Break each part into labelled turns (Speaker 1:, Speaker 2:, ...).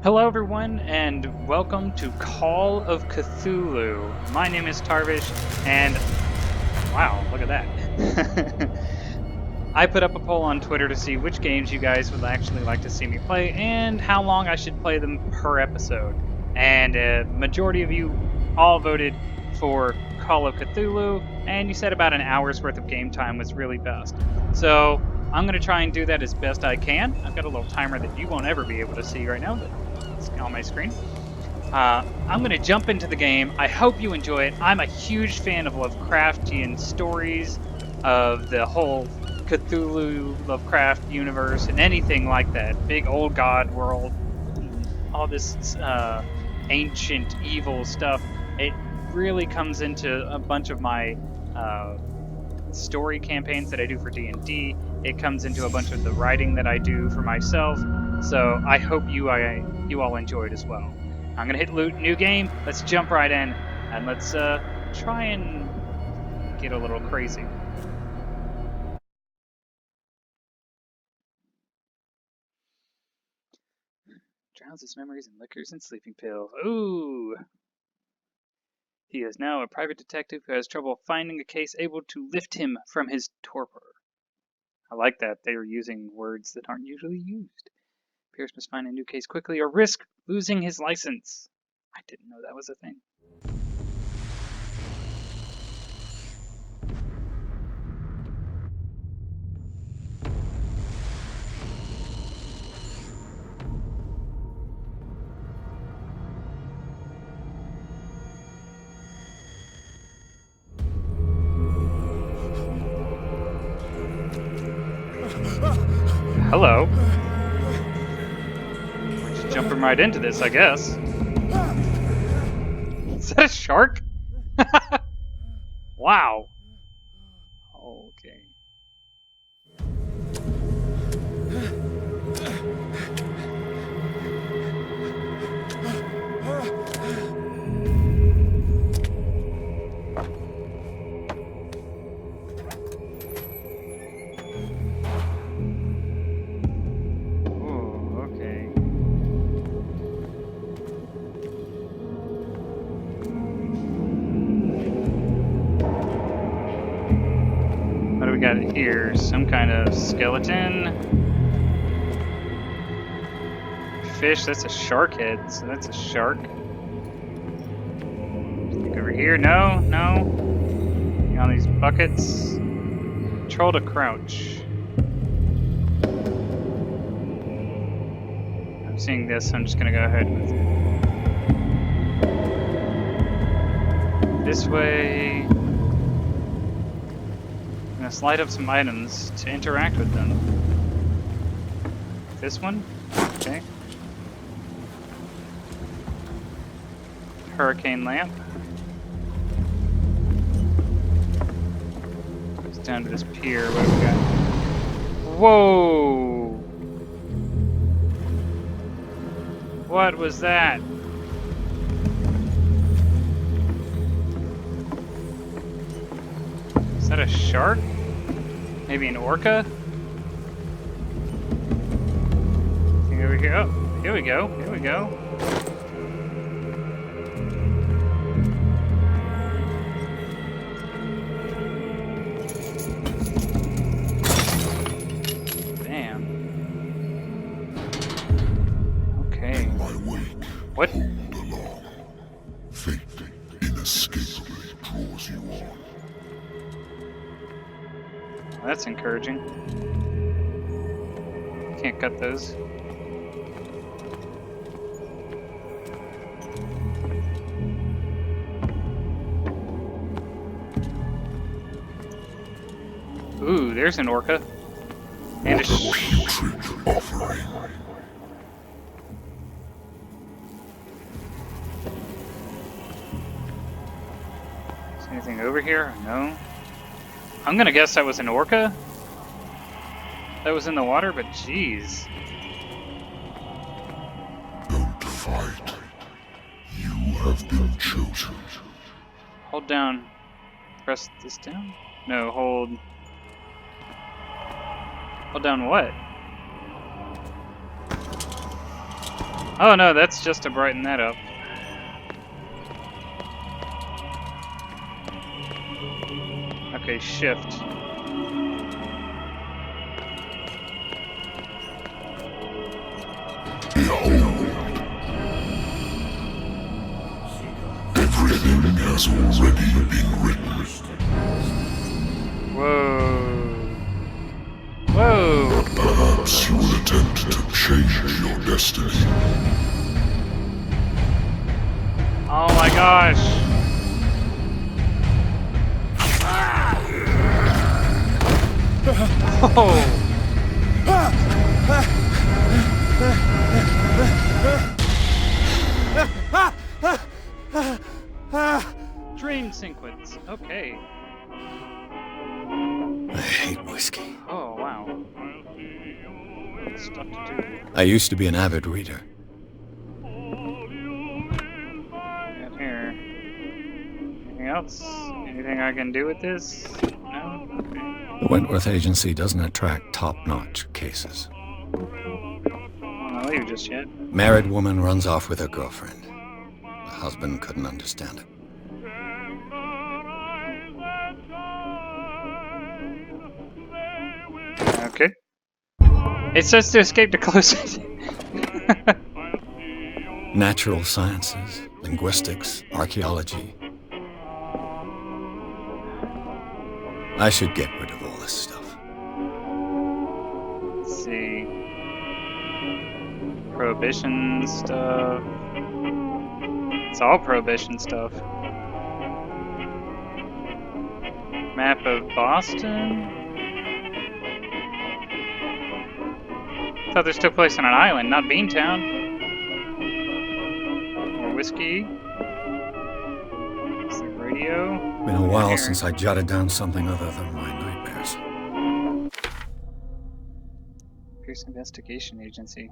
Speaker 1: Hello everyone, and welcome to Call of Cthulhu. My name is Tarvesh, and wow, look at that. I put up a poll on Twitter to see which games you guys would actually like to see me play, and how long I should play them per episode. And a majority of you all voted for Call of Cthulhu, and you said about an hour's worth of game time was really best. So I'm going to try and do that as best I can. I've got a little timer that you won't ever be able to see right now, but it's on my screen. I'm going to jump into the game. I hope you enjoy it. I'm a huge fan of Lovecraftian stories, of the whole Cthulhu Lovecraft universe, and anything like that. Big old god world, all this ancient evil stuff. It really comes into a bunch of my story campaigns that I do for D&D. It comes into a bunch of the writing that I do for myself. So I hope you all enjoy it as well. I'm gonna hit loot, new game. Let's jump right in, and let's try and get a little crazy. Drowns his memories in liquors and sleeping pills. Ooh. He is now a private detective who has trouble finding a case able to lift him from his torpor. I like that they are using words that aren't usually used. Pierce must find a new case quickly or risk losing his license. I didn't know that was a thing. Hello. We're just jumping right into this, I guess. Is that a shark? Wow. Okay. Oh, okay. What do we got here? Some kind of skeleton. Fish, that's a shark head, so that's a shark. Look over here, no. On these buckets. Control to crouch. I'm seeing this, so I'm just gonna go ahead with this way. I'm gonna slide up some items to interact with them. This one? Okay. Hurricane lamp. Goes down to this pier. What have we got? Whoa! What was that? Is that a shark? Maybe an orca? Anything over here? Oh, here we go. Here we go. Damn. Okay.
Speaker 2: My wake.
Speaker 1: What?
Speaker 2: Hold along. Fate inescapably draws you on.
Speaker 1: Well, that's encouraging. Can't cut those. Ooh, there's an orca. And a
Speaker 2: Putrid offering.
Speaker 1: Is anything over here? No. I'm gonna guess that was an orca that was in the water, but jeez.
Speaker 2: Don't fight. You have been chosen.
Speaker 1: Hold down. Press this down? No, hold. Hold down what? Oh no, that's just to brighten that up. Okay, shift.
Speaker 2: Behold. Everything has already been written.
Speaker 1: Whoa. Whoa.
Speaker 2: Perhaps you will attempt to change your destiny.
Speaker 1: Oh my gosh. Oh. Dream sequence. Okay.
Speaker 3: I hate whiskey.
Speaker 1: Oh wow. Stuff to do.
Speaker 3: I used to be an avid reader.
Speaker 1: Got here. Anything else? Anything I can do with this? No? Okay.
Speaker 3: The Wentworth Agency doesn't attract top-notch cases.
Speaker 1: Won't leave just yet.
Speaker 3: Married woman runs off with her girlfriend. The husband couldn't understand it.
Speaker 1: Okay. It says to escape to close it.
Speaker 3: Natural sciences, linguistics, archaeology. I should get rid of all this stuff.
Speaker 1: Let's see. Prohibition stuff. It's all prohibition stuff. Map of Boston? I thought this took place on an island, not Beantown. More whiskey. Is there radio?
Speaker 3: Been a while since I jotted down something other than my nightmares.
Speaker 1: Pierce Investigation Agency.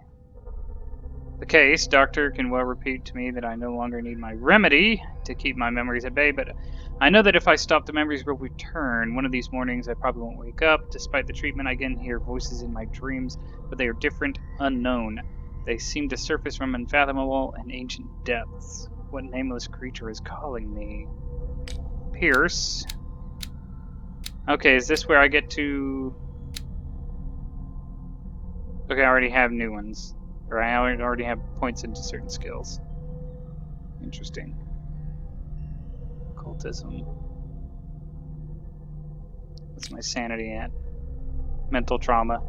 Speaker 1: The case, doctor can well repeat to me that I no longer need my remedy to keep my memories at bay, but I know that if I stop, the memories will return. One of these mornings, I probably won't wake up. Despite the treatment, I again hear voices in my dreams, but they are different, unknown. They seem to surface from unfathomable and ancient depths. What nameless creature is calling me? Pierce. Okay, is this where I get to... Okay, I already have new ones. Or I already have points into certain skills. Interesting. Occultism. What's my sanity at? Mental trauma.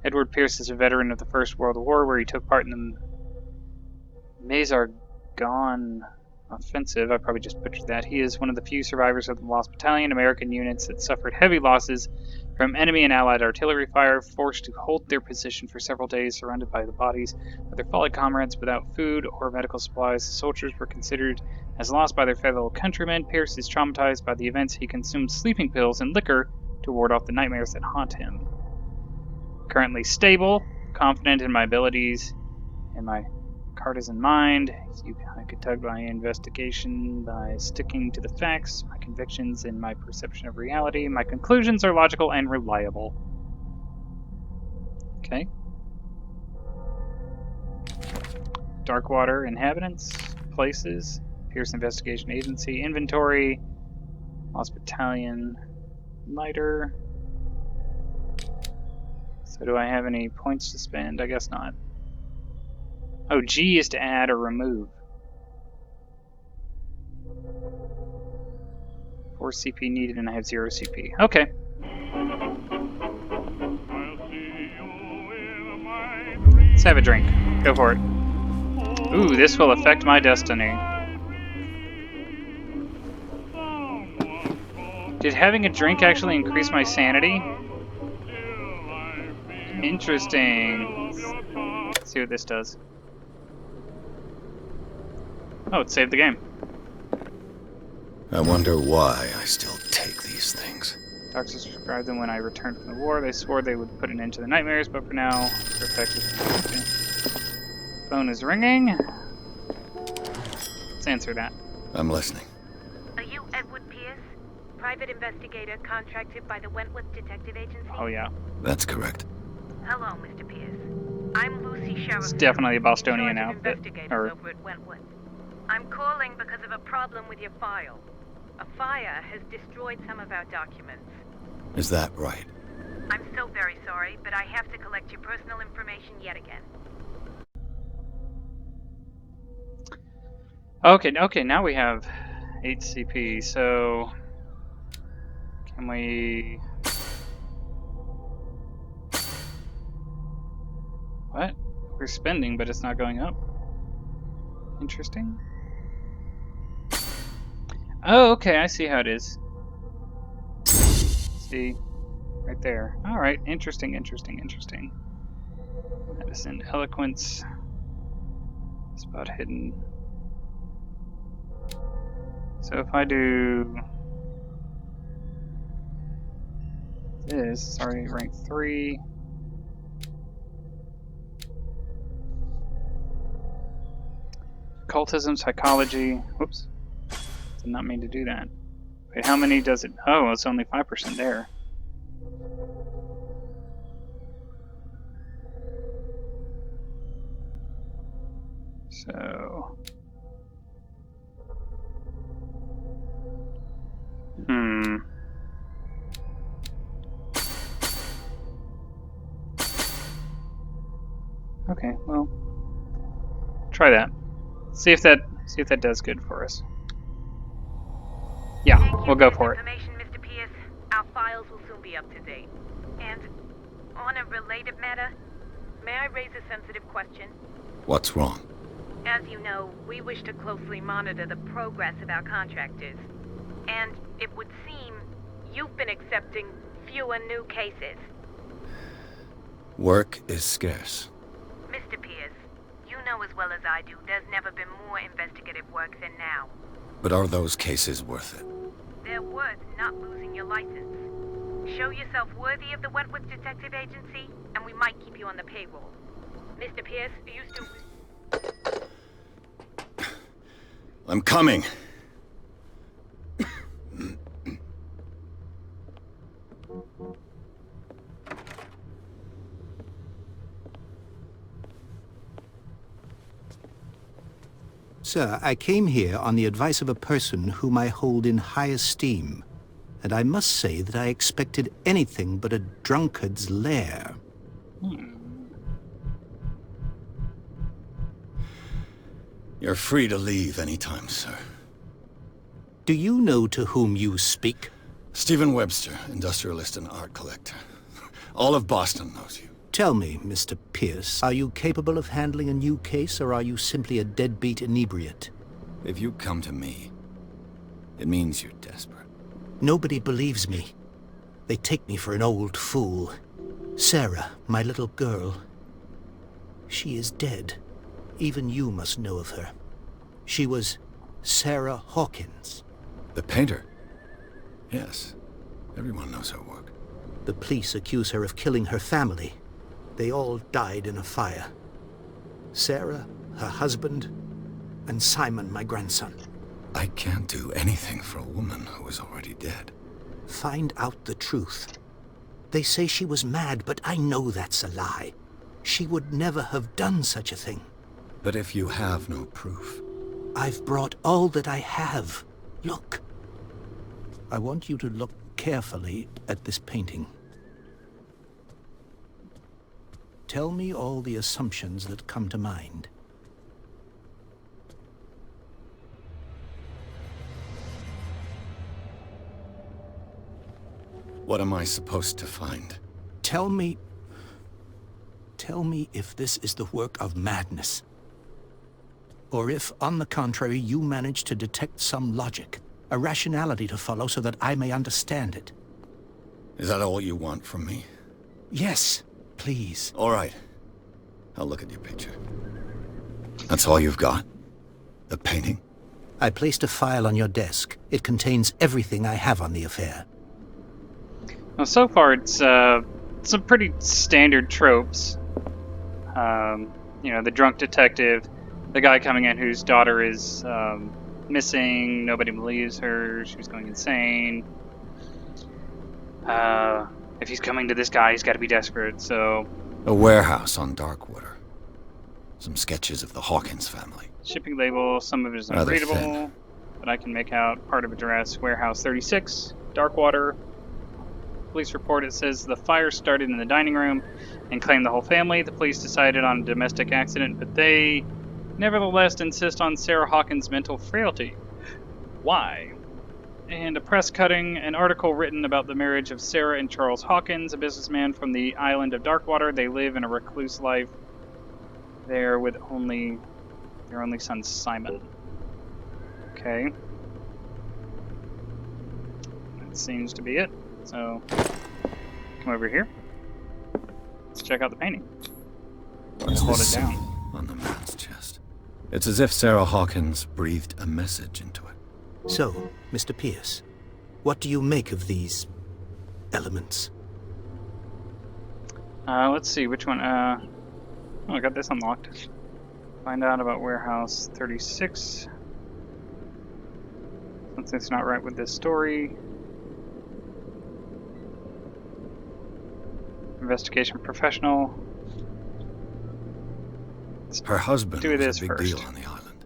Speaker 1: Edward Pierce is a veteran of the First World War, where he took part in the Mazargon offensive. I probably just butchered that. He is one of the few survivors of the Lost Battalion, American units that suffered heavy losses from enemy and allied artillery fire, forced to hold their position for several days, surrounded by the bodies of their fallen comrades without food or medical supplies. The soldiers were considered as lost by their fellow countrymen. Pierce is traumatized by the events. He consumes sleeping pills and liquor to ward off the nightmares that haunt him. Currently stable, confident in my abilities and my partisan mind. I could tug my investigation by sticking to the facts, my convictions, and my perception of reality. My conclusions are logical and reliable. Okay. Darkwater inhabitants, places, Pierce Investigation Agency, inventory, Lost Battalion, lighter. So do I have any points to spend? I guess not. Oh, G is to add or remove. 4 CP needed and I have 0 CP. Okay. Let's have a drink. Go for it. Ooh, this will affect my destiny. Did having a drink actually increase my sanity? Interesting. Let's see what this does. Oh, it saved the game.
Speaker 3: I wonder why I still take these things.
Speaker 1: Doctors prescribed them when I returned from the war. They swore they would put an end to the nightmares, but for now, they're effective. Phone is ringing. Let's answer that.
Speaker 3: I'm listening.
Speaker 4: Are you Edward Pierce? Private investigator contracted by the Wentworth Detective Agency?
Speaker 1: Oh, yeah.
Speaker 3: That's correct.
Speaker 4: Hello, Mr. Pierce. I'm Lucy Sheriff.
Speaker 1: It's definitely a Bostonian
Speaker 4: in charge of
Speaker 1: outfit.
Speaker 4: investigators
Speaker 1: Or
Speaker 4: over at Wentworth. I'm calling because of a problem with your file. A fire has destroyed some of our documents.
Speaker 3: Is that right?
Speaker 4: I'm so very sorry, but I have to collect your personal information yet again.
Speaker 1: okay, now we have 8 CP, so can we... What? We're spending, but it's not going up. Interesting. Oh, okay, I see how it is. See? Right there. Alright, interesting. Medicine, eloquence. Spot hidden. So if I do this, it's already rank 3. Occultism, psychology. Whoops. Did not mean to do that. Wait, how many does it? Oh, it's only 5% there. So... Okay, well, try that. See if that does good for us. Yeah,
Speaker 4: Thank you
Speaker 1: we'll go
Speaker 4: this
Speaker 1: for it.
Speaker 4: information, Mr. Pierce. Our files will soon be up to date. And on a related matter, may I raise a sensitive question?
Speaker 3: What's wrong?
Speaker 4: As you know, we wish to closely monitor the progress of our contractors. And it would seem you've been accepting fewer new cases.
Speaker 3: Work is scarce.
Speaker 4: Mr. Pierce, you know as well as I do, there's never been more investigative work than now.
Speaker 3: But are those cases worth it?
Speaker 4: They're worth not losing your license. Show yourself worthy of the Wentworth Detective Agency, and we might keep you on the payroll. Mr. Pierce, do you still...
Speaker 3: I'm coming.
Speaker 5: Sir, I came here on the advice of a person whom I hold in high esteem, and I must say that I expected anything but a drunkard's lair.
Speaker 3: You're free to leave anytime, sir.
Speaker 5: Do you know to whom you speak?
Speaker 3: Stephen Webster, industrialist and art collector. All of Boston knows you.
Speaker 5: Tell me, Mr. Pierce, are you capable of handling a new case, or are you simply a deadbeat inebriate?
Speaker 3: If you come to me, it means you're desperate.
Speaker 5: Nobody believes me. They take me for an old fool. Sarah, my little girl, she is dead. Even you must know of her. She was Sarah Hawkins.
Speaker 3: The painter? Yes. Everyone knows her work.
Speaker 5: The police accuse her of killing her family. They all died in a fire. Sarah, her husband, and Simon, my grandson.
Speaker 3: I can't do anything for a woman who is already dead.
Speaker 5: Find out the truth. They say she was mad, but I know that's a lie. She would never have done such a thing.
Speaker 3: But if you have no proof...
Speaker 5: I've brought all that I have. Look. I want you to look carefully at this painting. Tell me all the assumptions that come to mind.
Speaker 3: What am I supposed to find?
Speaker 5: Tell me if this is the work of madness. Or if, on the contrary, you manage to detect some logic, a rationality to follow so that I may understand it.
Speaker 3: Is that all you want from me?
Speaker 5: Yes, please.
Speaker 3: All right. I'll look at your picture. That's all you've got? The painting?
Speaker 5: I placed a file on your desk. It contains everything I have on the affair.
Speaker 1: Well, so far it's some pretty standard tropes. You know, the drunk detective, the guy coming in whose daughter is missing, nobody believes her, she was going insane. If he's coming to this guy, he's got to be desperate, so
Speaker 3: A warehouse on Darkwater. Some sketches of the Hawkins family.
Speaker 1: Shipping label, some of it is
Speaker 3: Rather
Speaker 1: unreadable,
Speaker 3: thin.
Speaker 1: but I can make out part of address, Warehouse 36, Darkwater. Police report, it says the fire started in the dining room and claimed the whole family. The police decided on a domestic accident, but they nevertheless insist on Sarah Hawkins' mental frailty. Why? And a press cutting, an article written about the marriage of Sarah and Charles Hawkins, a businessman from the island of Darkwater. They live in a recluse life there with their only son, Simon. Okay. That seems to be it. So, come over here. Let's check out the painting.
Speaker 3: What's
Speaker 1: Hold
Speaker 3: this
Speaker 1: it down.
Speaker 3: symbol on the man's chest? It's as if Sarah Hawkins breathed a message into it.
Speaker 5: So, Mr. Pierce, what do you make of these elements?
Speaker 1: Let's see, which one, oh, I got this unlocked. Find out about Warehouse 36. Something's not right with this story. Investigation professional.
Speaker 3: Her husband
Speaker 1: Do
Speaker 3: was
Speaker 1: this
Speaker 3: a big
Speaker 1: first.
Speaker 3: deal on the island.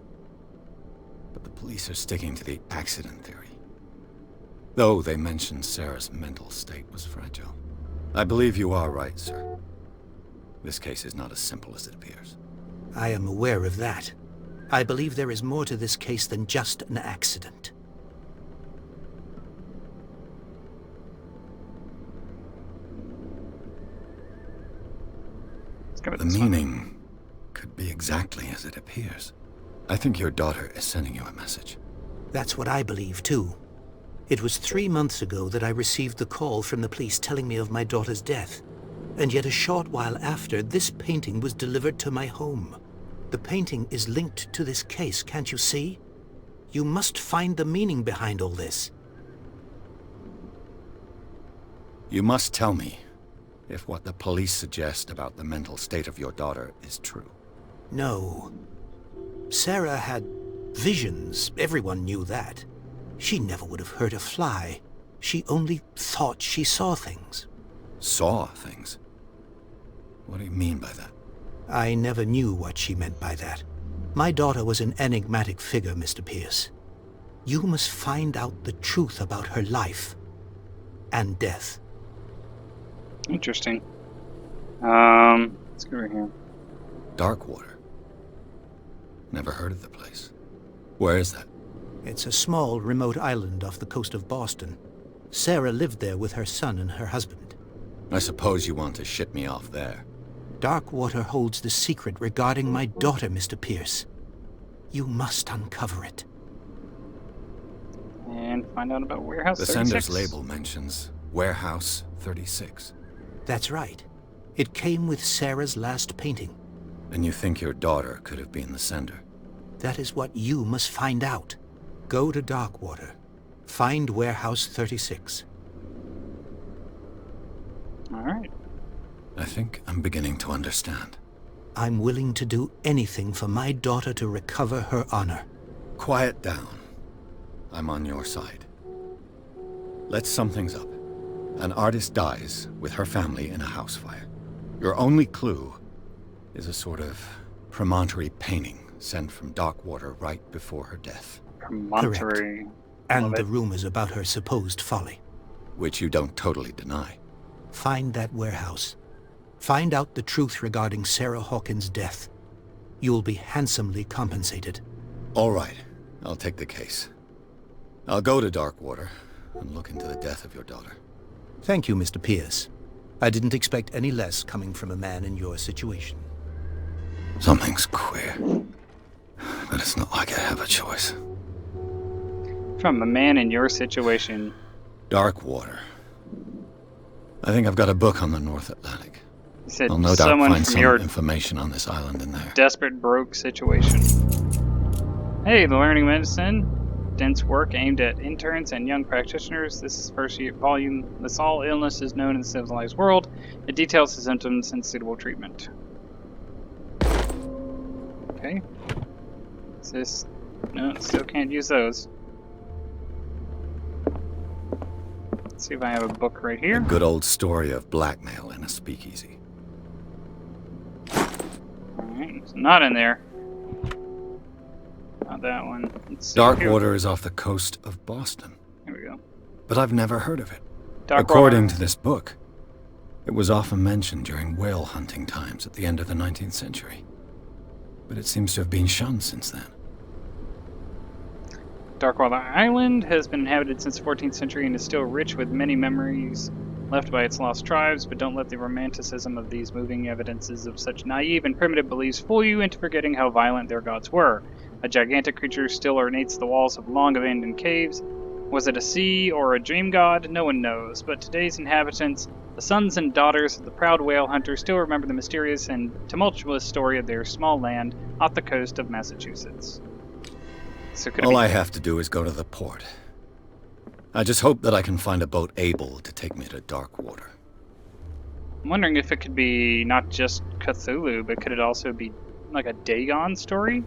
Speaker 3: But the police are sticking to the accident theory. Though they mentioned Sarah's mental state was fragile. I believe you are right, sir. This case is not as simple as it appears.
Speaker 5: I am aware of that. I believe there is more to this case than just an accident.
Speaker 1: Let's go with
Speaker 3: The
Speaker 1: this one.
Speaker 3: meaning could be exactly as it appears. I think your daughter is sending you a message.
Speaker 5: That's what I believe, too. It was 3 months ago that I received the call from the police telling me of my daughter's death. And yet a short while after, this painting was delivered to my home. The painting is linked to this case, can't you see? You must find the meaning behind all this.
Speaker 3: You must tell me if what the police suggest about the mental state of your daughter is true.
Speaker 5: No. Sarah had visions. Everyone knew that. She never would have hurt a fly. She only thought she saw things.
Speaker 3: Saw things? What do you mean by that?
Speaker 5: I never knew what she meant by that. My daughter was an enigmatic figure, Mr. Pierce. You must find out the truth about her life and death.
Speaker 1: Interesting. Let's go over here.
Speaker 3: Darkwater. Never heard of the place. Where is that?
Speaker 5: It's a small, remote island off the coast of Boston. Sarah lived there with her son and her husband.
Speaker 3: I suppose you want to ship me off there.
Speaker 5: Darkwater holds the secret regarding my daughter, Mr. Pierce. You must uncover it.
Speaker 1: And find out about Warehouse
Speaker 3: The
Speaker 1: 36.
Speaker 3: sender's label mentions Warehouse 36.
Speaker 5: That's right. It came with Sarah's last painting.
Speaker 3: And you think your daughter could have been the sender?
Speaker 5: That is what you must find out. Go to Darkwater. Find Warehouse 36.
Speaker 1: All right.
Speaker 3: I think I'm beginning to understand.
Speaker 5: I'm willing to do anything for my daughter to recover her honor.
Speaker 3: Quiet down. I'm on your side. Let's sum things up. An artist dies with her family in a house fire. Your only clue is a sort of promontory painting sent from Darkwater right before her death,
Speaker 1: Promontory.
Speaker 5: And
Speaker 1: Love
Speaker 5: the
Speaker 1: it.
Speaker 5: rumors about her supposed folly.
Speaker 3: which you don't totally deny.
Speaker 5: Find that warehouse. Find out the truth regarding Sarah Hawkins' death. You'll be handsomely compensated.
Speaker 3: All right, I'll take the case. I'll go to Darkwater and look into the death of your daughter.
Speaker 5: Thank you, Mr. Pierce. I didn't expect any less coming from a man in your situation.
Speaker 3: Something's queer. But it's not like I have a choice.
Speaker 1: From a man in your situation.
Speaker 3: Darkwater. I think I've got a book on the North Atlantic.
Speaker 1: You said
Speaker 3: I'll no doubt
Speaker 1: someone
Speaker 3: find
Speaker 1: from
Speaker 3: some
Speaker 1: your
Speaker 3: information on this island in there.
Speaker 1: desperate broke situation. Hey, the Learning Medicine. Dense work aimed at interns and young practitioners. This is first year volume. Lists all illnesses known in the civilized world. It details the symptoms and suitable treatment. Okay. Is this... No, still can't use those. Let's see if I have a book right
Speaker 3: A
Speaker 1: here.
Speaker 3: good old story of blackmail in a speakeasy.
Speaker 1: Alright, it's not in there. Not that one. Let's see.
Speaker 3: Darkwater is off the coast of Boston,
Speaker 1: Here we go.
Speaker 3: but I've never heard of it.
Speaker 1: Darkwater.
Speaker 3: According to this book, it was often mentioned during whale hunting times at the end of the 19th century. But it seems to have been shunned since then.
Speaker 1: Darkwater Island has been inhabited since the 14th century and is still rich with many memories left by its lost tribes, but don't let the romanticism of these moving evidences of such naive and primitive beliefs fool you into forgetting how violent their gods were. A gigantic creature still ornates the walls of long-abandoned caves. Was it a sea or a dream god? No one knows, but today's inhabitants, the sons and daughters of the proud whale hunter, still remember the mysterious and tumultuous story of their small land off the coast of Massachusetts. So
Speaker 3: All I have to do is go to the port. I just hope that I can find a boat able to take me to Darkwater.
Speaker 1: I'm wondering if it could be not just Cthulhu, but could it also be like a Dagon story?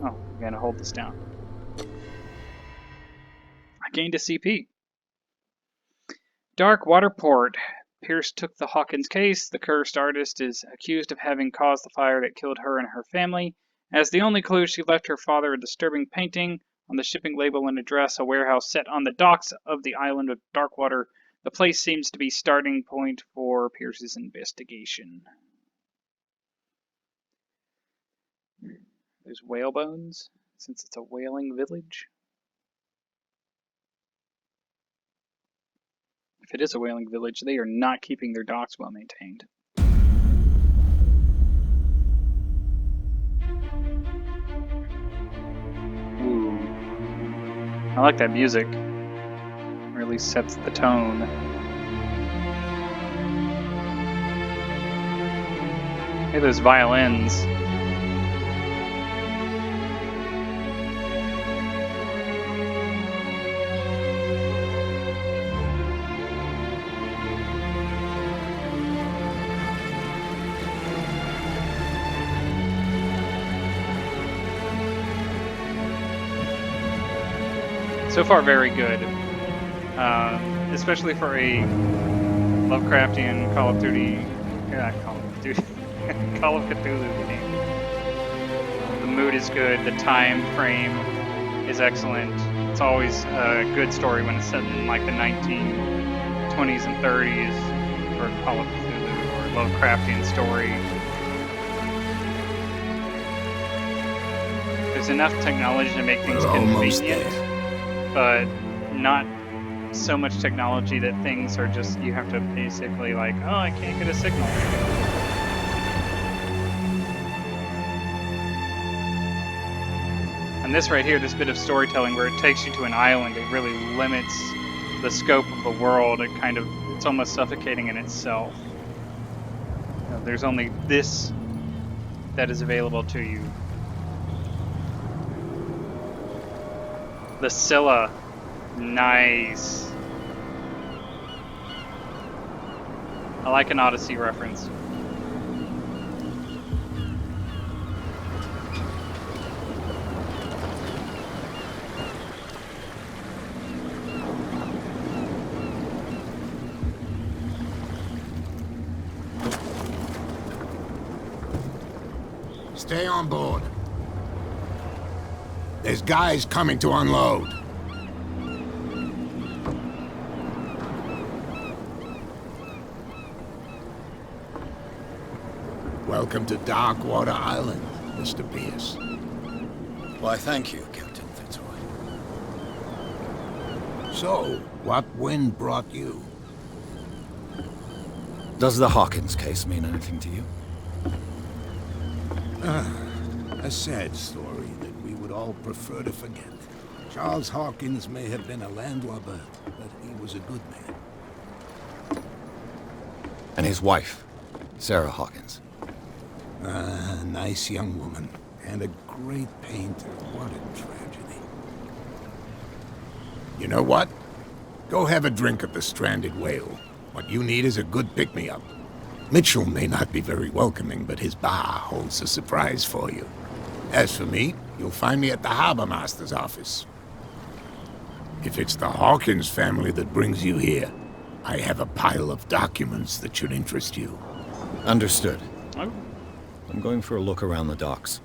Speaker 1: Oh, I'm gonna hold this down. I gained a CP. Darkwater Port. Pierce took the Hawkins case. The cursed artist is accused of having caused the fire that killed her and her family. As the only clue, she left her father a disturbing painting on the shipping label and address, a warehouse set on the docks of the island of Darkwater. The place seems to be starting point for Pierce's investigation. There's whale bones, since it's a whaling village. If it is a whaling village, they are not keeping their docks well maintained. Ooh. I like that music. Really sets the tone. Hey, those violins. So far, very good. Especially for a Lovecraftian Call of Duty, Call of Cthulhu game. The mood is good. The time frame is excellent. It's always a good story when it's set in like the 1920s and 30s for Call of Cthulhu or Lovecraftian story. There's enough technology to make things convenient, but not so much technology that things are just, you have to basically like, oh, I can't get a signal. And this right here, this bit of storytelling where it takes you to an island, it really limits the scope of the world. It's almost suffocating in itself. There's only this that is available to you. The Scylla. Nice. I like an Odyssey reference.
Speaker 6: Stay on board. There's guys coming to unload. Welcome to Darkwater Island, Mr. Pierce.
Speaker 3: Why, thank you, Captain Fitzroy.
Speaker 6: So, what wind brought you?
Speaker 3: Does the Hawkins case mean anything to you?
Speaker 6: A sad story that we would all prefer to forget. Charles Hawkins may have been a landlubber, but he was a good man.
Speaker 3: And his wife, Sarah Hawkins.
Speaker 6: A nice young woman, and a great painter. What a tragedy. You know what? Go have a drink at the Stranded Whale. What you need is a good pick-me-up. Mitchell may not be very welcoming, but his bar holds a surprise for you. As for me, you'll find me at the Harbor Master's office. If it's the Hawkins family that brings you here, I have a pile of documents that should interest you.
Speaker 3: Understood.
Speaker 1: Oh.
Speaker 3: I'm going for a look around the docks.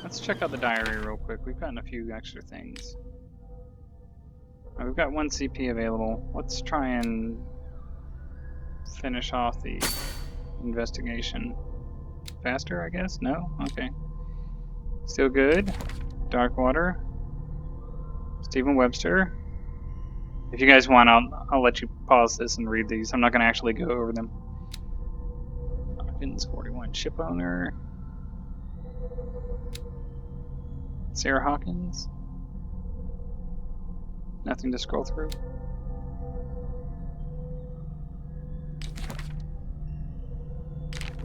Speaker 1: Let's check out the diary real quick. We've gotten a few extra things. We've got 1 CP available. Let's try and finish off the investigation faster, I guess? No? Okay. Still good. Darkwater. Stephen Webster. If you guys want, I'll let you pause this and read these. I'm not going to actually go over them. Hawkins, 41. Ship owner. Sarah Hawkins. Nothing to scroll through.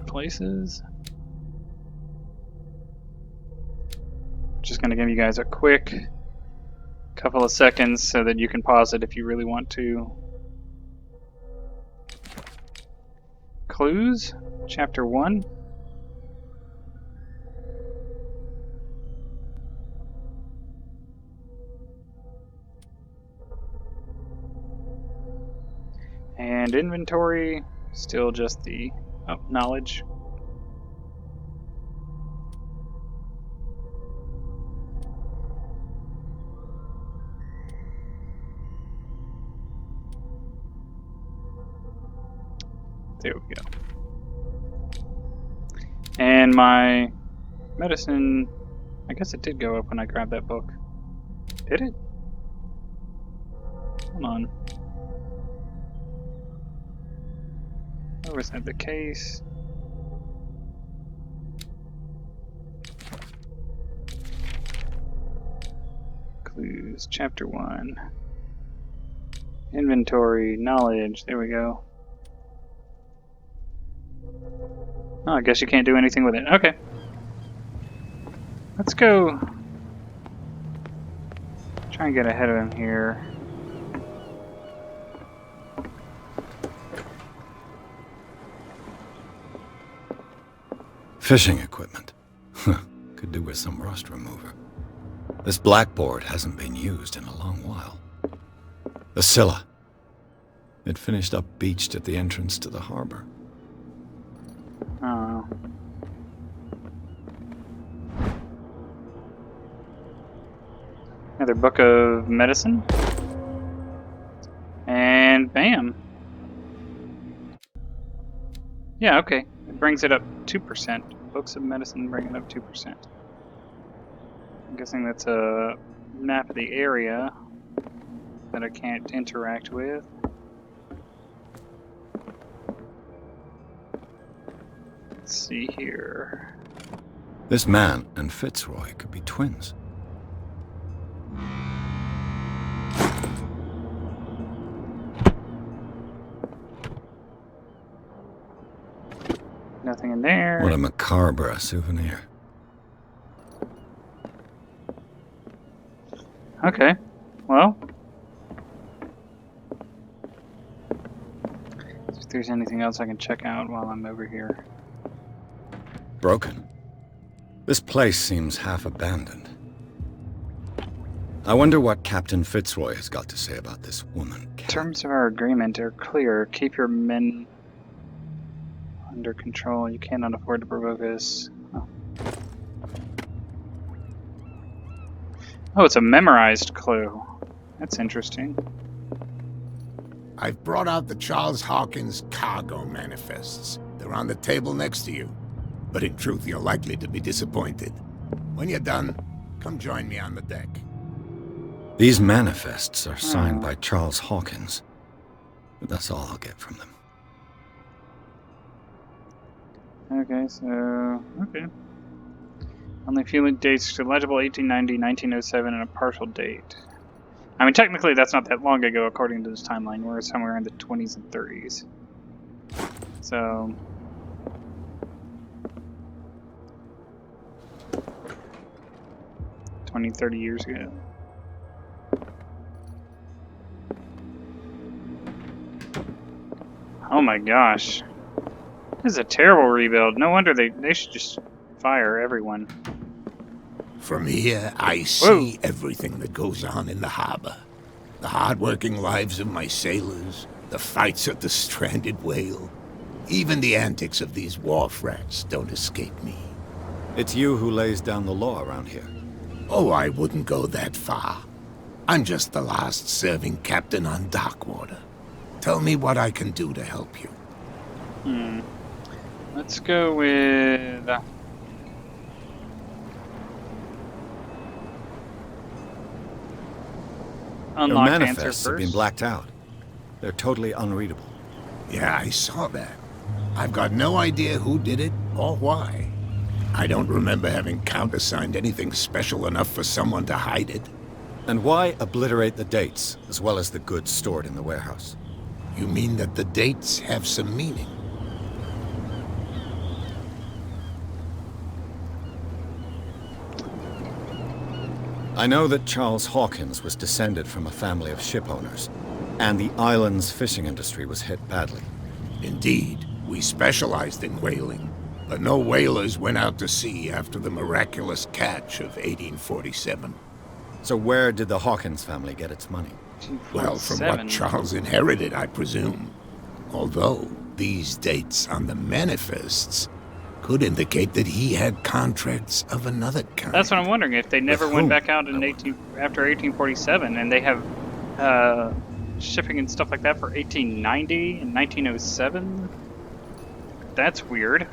Speaker 1: Places. Just going to give you guys a quick couple of seconds so that you can pause it if you really want to. Clues, Chapter 1. And inventory, still just the knowledge. There we go. And my medicine, I guess it did go up when I grabbed that book. Did it? Hold on. Or was that the case? Clues, Chapter 1. Inventory, knowledge, there we go. Oh, I guess you can't do anything with it. Okay. Let's go try and get ahead of him here.
Speaker 3: Fishing equipment. Could do with some rust remover. This Blackboard hasn't been used in a long while. The Scylla. It finished up beached at the entrance to the harbor.
Speaker 1: Oh. Another book of medicine. And bam. Yeah, okay. It brings it up 2%. Books of medicine bring it up 2%. I'm guessing that's a map of the area that I can't interact with. Let's see here.
Speaker 3: This man and Fitzroy could be twins.
Speaker 1: Nothing in there.
Speaker 3: What a macabre souvenir.
Speaker 1: Okay. Well. If there's anything else I can check out while I'm over here.
Speaker 3: Broken. This place seems half abandoned. I wonder what Captain Fitzroy has got to say about this woman.
Speaker 1: Terms of our agreement are clear. Keep your men under control. You cannot afford to provoke us. Oh, it's a memorized clue. That's interesting.
Speaker 6: I've brought out the Charles Hawkins cargo manifests. They're on the table next to you. But in truth, you're likely to be disappointed. When you're done, come join me on the deck.
Speaker 3: These manifests are signed by Charles Hawkins. But that's all I'll get from them.
Speaker 1: Okay, so... Okay. Only few dates to legible 1890, 1907, and a partial date. I mean, technically that's not that long ago according to this timeline. We're somewhere in the 20s and 30s. So... 20, 30 years ago. Oh my gosh. This is a terrible rebuild. No wonder they should just fire everyone.
Speaker 6: From here, I see everything that goes on in the harbor. The hard-working lives of my sailors, The fights at the Stranded Whale. Even the antics of these wharf rats don't escape me.
Speaker 3: It's you who lays down the law around here.
Speaker 6: Oh, I wouldn't go that far. I'm just the last serving captain on Darkwater. Tell me what I can do to help you.
Speaker 1: Let's go with...
Speaker 3: Your
Speaker 1: unlocked answer
Speaker 3: manifests have been
Speaker 1: first.
Speaker 3: blacked out. They're totally unreadable.
Speaker 6: Yeah, I saw that. I've got no idea who did it or why. I don't remember having countersigned anything special enough for someone to hide it.
Speaker 3: And why obliterate the dates, as well as the goods stored in the warehouse?
Speaker 6: You mean that the dates have some meaning?
Speaker 3: I know that Charles Hawkins was descended from a family of ship owners, and the island's fishing industry was hit badly.
Speaker 6: Indeed, we specialized in whaling, but no whalers went out to sea after the miraculous catch of 1847.
Speaker 3: So where did the Hawkins family get its money?
Speaker 6: Well, from what
Speaker 1: 47.
Speaker 6: Charles inherited, I presume. Although, these dates on the manifests could indicate that he had contracts of another kind.
Speaker 1: That's what I'm wondering, if they never
Speaker 3: With
Speaker 1: went
Speaker 3: whom?
Speaker 1: back out in after 1847 and they have shipping and stuff like that for 1890 and 1907. That's weird.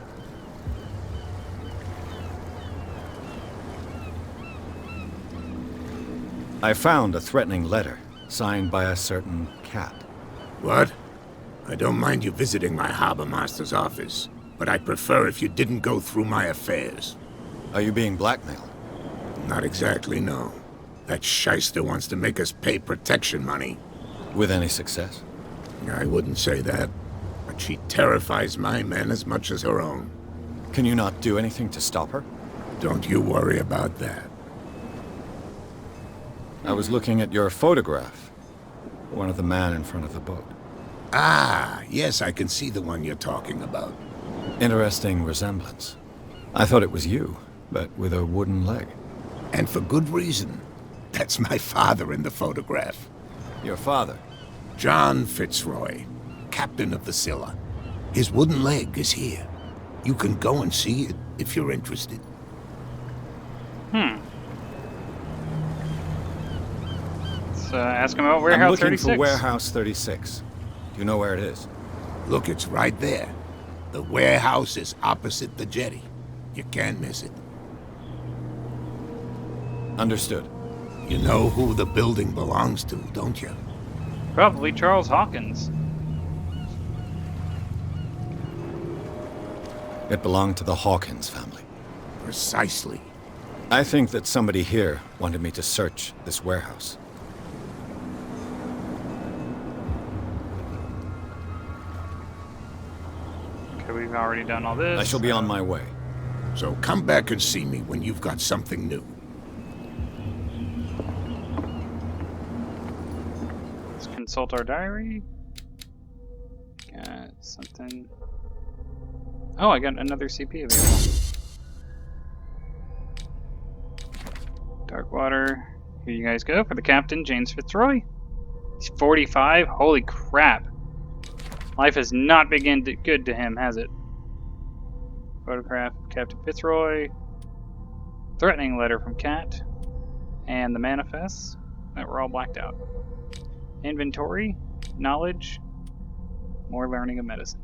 Speaker 3: I found a threatening letter, signed by a certain cat.
Speaker 6: What? I don't mind you visiting my harbor master's office, but I'd prefer if you didn't go through my affairs.
Speaker 3: Are you being blackmailed?
Speaker 6: Not exactly, no. That shyster wants to make us pay protection money.
Speaker 3: With any success?
Speaker 6: I wouldn't say that, but she terrifies my men as much as her own.
Speaker 3: Can you not do anything to stop her?
Speaker 6: Don't you worry about that.
Speaker 3: I was looking at your photograph. One of the man in front of the boat.
Speaker 6: Ah, yes, I can see the one you're talking about.
Speaker 3: Interesting resemblance. I thought it was you, but with a wooden leg.
Speaker 6: And for good reason. That's my father in the photograph.
Speaker 3: Your father?
Speaker 6: John Fitzroy, captain of the Scylla. His wooden leg is here. You can go and see it if you're interested.
Speaker 1: Let's ask him about
Speaker 3: I'm
Speaker 1: Warehouse
Speaker 3: looking
Speaker 1: 36.
Speaker 3: for Warehouse 36. Do you know where it is?
Speaker 6: Look, it's right there. The warehouse is opposite the jetty. You can't miss it.
Speaker 3: Understood.
Speaker 6: You know who the building belongs to, don't you?
Speaker 1: Probably Charles Hawkins.
Speaker 3: It belonged to the Hawkins family.
Speaker 6: Precisely.
Speaker 3: I think that somebody here wanted me to search this warehouse.
Speaker 1: Okay, we've already done all this.
Speaker 3: I shall be on my way.
Speaker 6: So come back and see me when you've got something new.
Speaker 1: Let's consult our diary. Got something. Oh, I got another CP available. Darkwater. Here you guys go for the captain, James Fitzroy. He's 45. Holy crap. Life has not begun good to him, has it? Photograph of Captain Fitzroy. Threatening letter from Cat. And the manifests that were all blacked out. Inventory. Knowledge. More learning of medicine.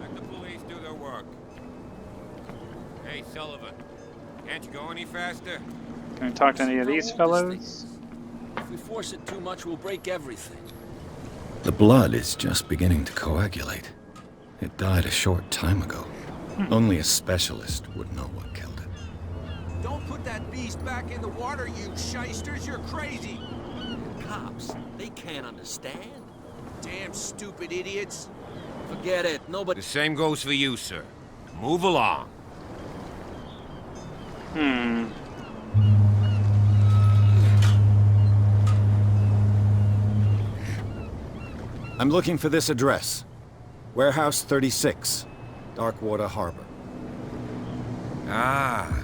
Speaker 7: Let the police do their work. Hey, Sullivan. Can't you go any faster?
Speaker 1: Can we talk to any of these fellows?
Speaker 8: If we force it too much, we'll break everything.
Speaker 3: The blood is just beginning to coagulate. It died a short time ago. Only a specialist would know what killed it.
Speaker 8: Don't put that beast back in the water, you shysters! You're crazy! Cops, they can't understand. Damn stupid idiots. Forget it. Nobody...
Speaker 7: The same goes for you, sir. Move along.
Speaker 3: I'm looking for this address. Warehouse 36. Darkwater Harbor.
Speaker 7: Ah.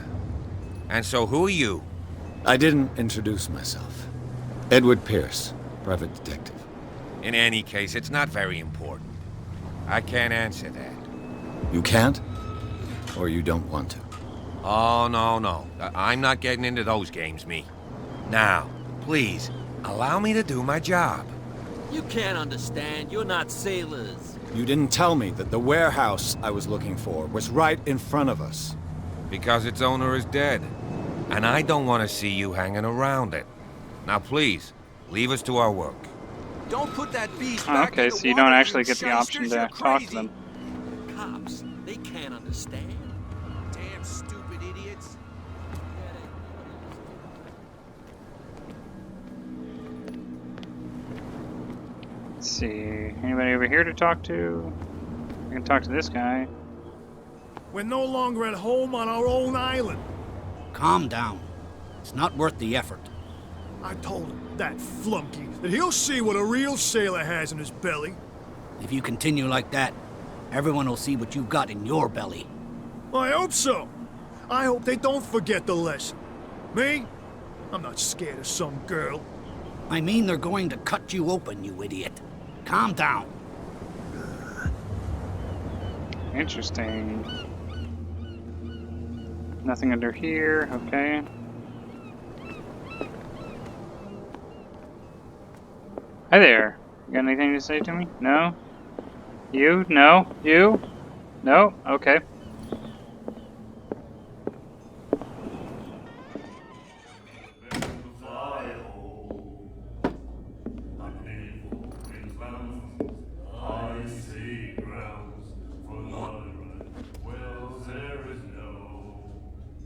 Speaker 7: And so who are you?
Speaker 3: I didn't introduce myself. Edward Pierce, private detective.
Speaker 7: In any case, it's not very important. I can't answer that.
Speaker 3: You can't? Or you don't want to?
Speaker 7: Oh, no. I'm not getting into those games, me. Now, please, allow me to do my job.
Speaker 9: You can't understand. You're not sailors.
Speaker 3: You didn't tell me that the warehouse I was looking for was right in front of us.
Speaker 7: Because its owner is dead. And I don't want to see you hanging around it. Now, please, leave us to our work.
Speaker 8: Don't put that beast
Speaker 1: Oh,
Speaker 8: back
Speaker 1: okay,
Speaker 8: in the
Speaker 1: so you
Speaker 8: water,
Speaker 1: don't actually
Speaker 8: you
Speaker 1: get the option
Speaker 8: shysters,
Speaker 1: to
Speaker 8: you're
Speaker 1: talk to
Speaker 8: crazy.
Speaker 1: them.
Speaker 9: Cops, they can't understand.
Speaker 8: Damn stupid idiots.
Speaker 1: Let's see. Anybody over here to talk to? I can talk to this guy.
Speaker 10: We're no longer at home on our own island.
Speaker 11: Calm down. It's not worth the effort.
Speaker 10: I told him, that flunky, that he'll see what a real sailor has in his belly.
Speaker 11: If you continue like that, everyone will see what you've got in your belly.
Speaker 10: I hope so. I hope they don't forget the lesson. Me? I'm not scared of some girl.
Speaker 11: I mean they're going to cut you open, you idiot. Calm down.
Speaker 1: Interesting. Nothing under here, okay. Hi there. You got anything to say to me? No? You? No? You? No? Okay.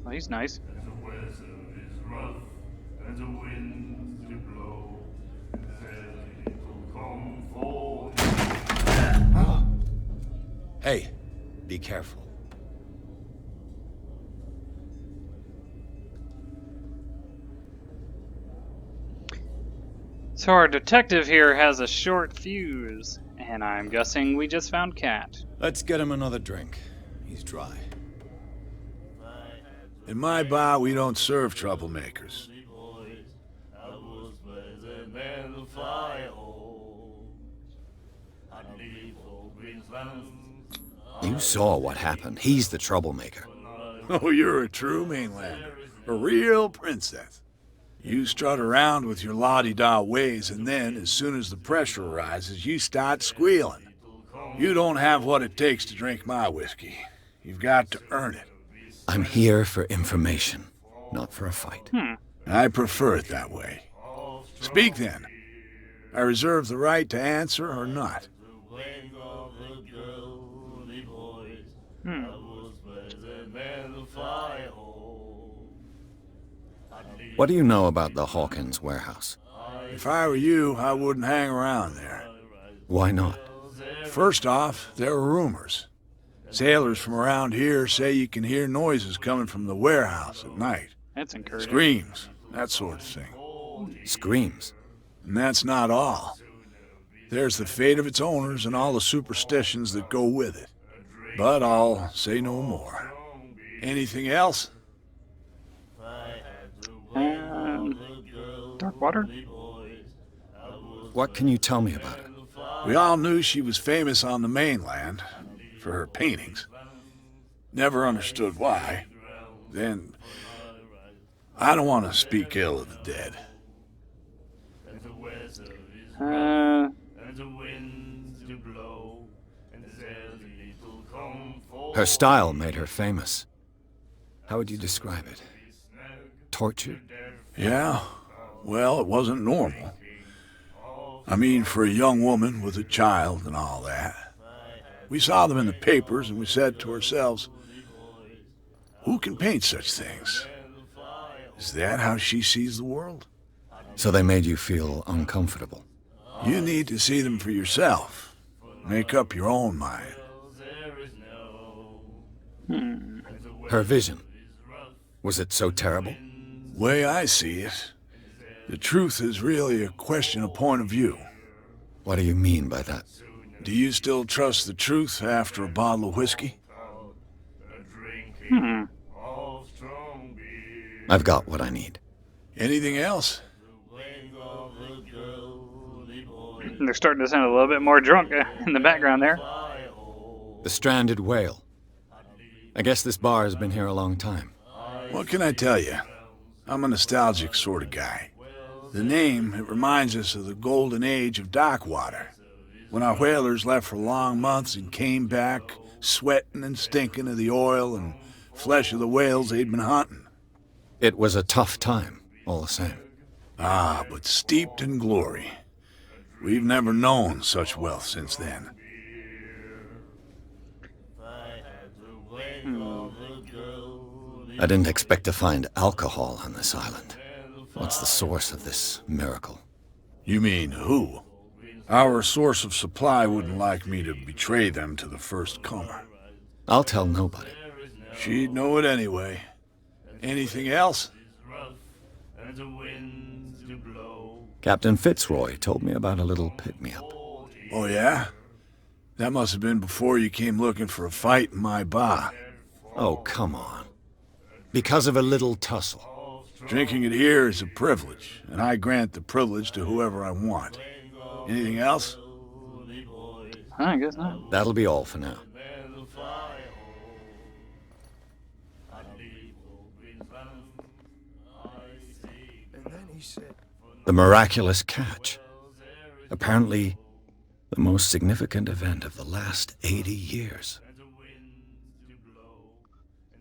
Speaker 1: Well, he's nice.
Speaker 3: Hey, be careful.
Speaker 1: So our detective here has a short fuse, and I'm guessing we just found Cat.
Speaker 3: Let's get him another drink. He's dry.
Speaker 6: In my bar, we don't serve troublemakers.
Speaker 3: You saw what happened. He's the troublemaker.
Speaker 6: Oh, you're a true mainlander. A real princess. You strut around with your la-di-da ways, and then, as soon as the pressure arises, you start squealing. You don't have what it takes to drink my whiskey. You've got to earn it.
Speaker 3: I'm here for information, not for a fight.
Speaker 6: I prefer it that way. Speak then. I reserve the right to answer or not.
Speaker 3: What do you know about the Hawkins warehouse?
Speaker 6: If I were you, I wouldn't hang around there.
Speaker 3: Why not?
Speaker 6: First off, there are rumors. Sailors from around here say you can hear noises coming from the warehouse at night.
Speaker 1: That's encouraging.
Speaker 6: Screams, that sort of thing.
Speaker 3: Screams.
Speaker 6: And that's not all. There's the fate of its owners and all the superstitions that go with it. But I'll say no more. Anything else?
Speaker 1: Darkwater?
Speaker 3: What can you tell me about it?
Speaker 6: We all knew she was famous on the mainland for her paintings. Never understood why. Then, I don't want to speak ill of the dead.
Speaker 3: Her style made her famous. How would you describe it? Tortured?
Speaker 6: Yeah? Well, it wasn't normal. I mean, for a young woman with a child and all that. We saw them in the papers and we said to ourselves, who can paint such things? Is that how she sees the world?
Speaker 3: So they made you feel uncomfortable.
Speaker 6: You need to see them for yourself. Make up your own mind.
Speaker 3: Her vision. Was it so terrible?
Speaker 6: Way I see it, the truth is really a question of point of view.
Speaker 3: What do you mean by that?
Speaker 6: Do you still trust the truth after a bottle of whiskey?
Speaker 3: I've got what I need.
Speaker 12: Anything else?
Speaker 1: They're starting to sound a little bit more drunk in the background there.
Speaker 3: The stranded whale. I guess this bar has been here a long time.
Speaker 12: What can I tell you? I'm a nostalgic sort of guy. The name, it reminds us of the golden age of Darkwater, when our whalers left for long months and came back sweating and stinking of the oil and flesh of the whales they'd been hunting.
Speaker 3: It was a tough time, all the same.
Speaker 12: Ah, but steeped in glory. We've never known such wealth since then.
Speaker 3: I didn't expect to find alcohol on this island. What's the source of this miracle?
Speaker 12: You mean who? Our source of supply wouldn't like me to betray them to the first comer.
Speaker 3: I'll tell nobody.
Speaker 12: She'd know it anyway. Anything else?
Speaker 3: Captain Fitzroy told me about a little pick-me-up.
Speaker 12: Oh, yeah? That must have been before you came looking for a fight in my bar.
Speaker 3: Oh, come on. Because of a little tussle.
Speaker 12: Drinking it here is a privilege, and I grant the privilege to whoever I want. Anything else?
Speaker 1: I guess not.
Speaker 3: That'll be all for now.
Speaker 10: And then he said,
Speaker 3: The miraculous catch. Apparently, the most significant event of the last 80 years.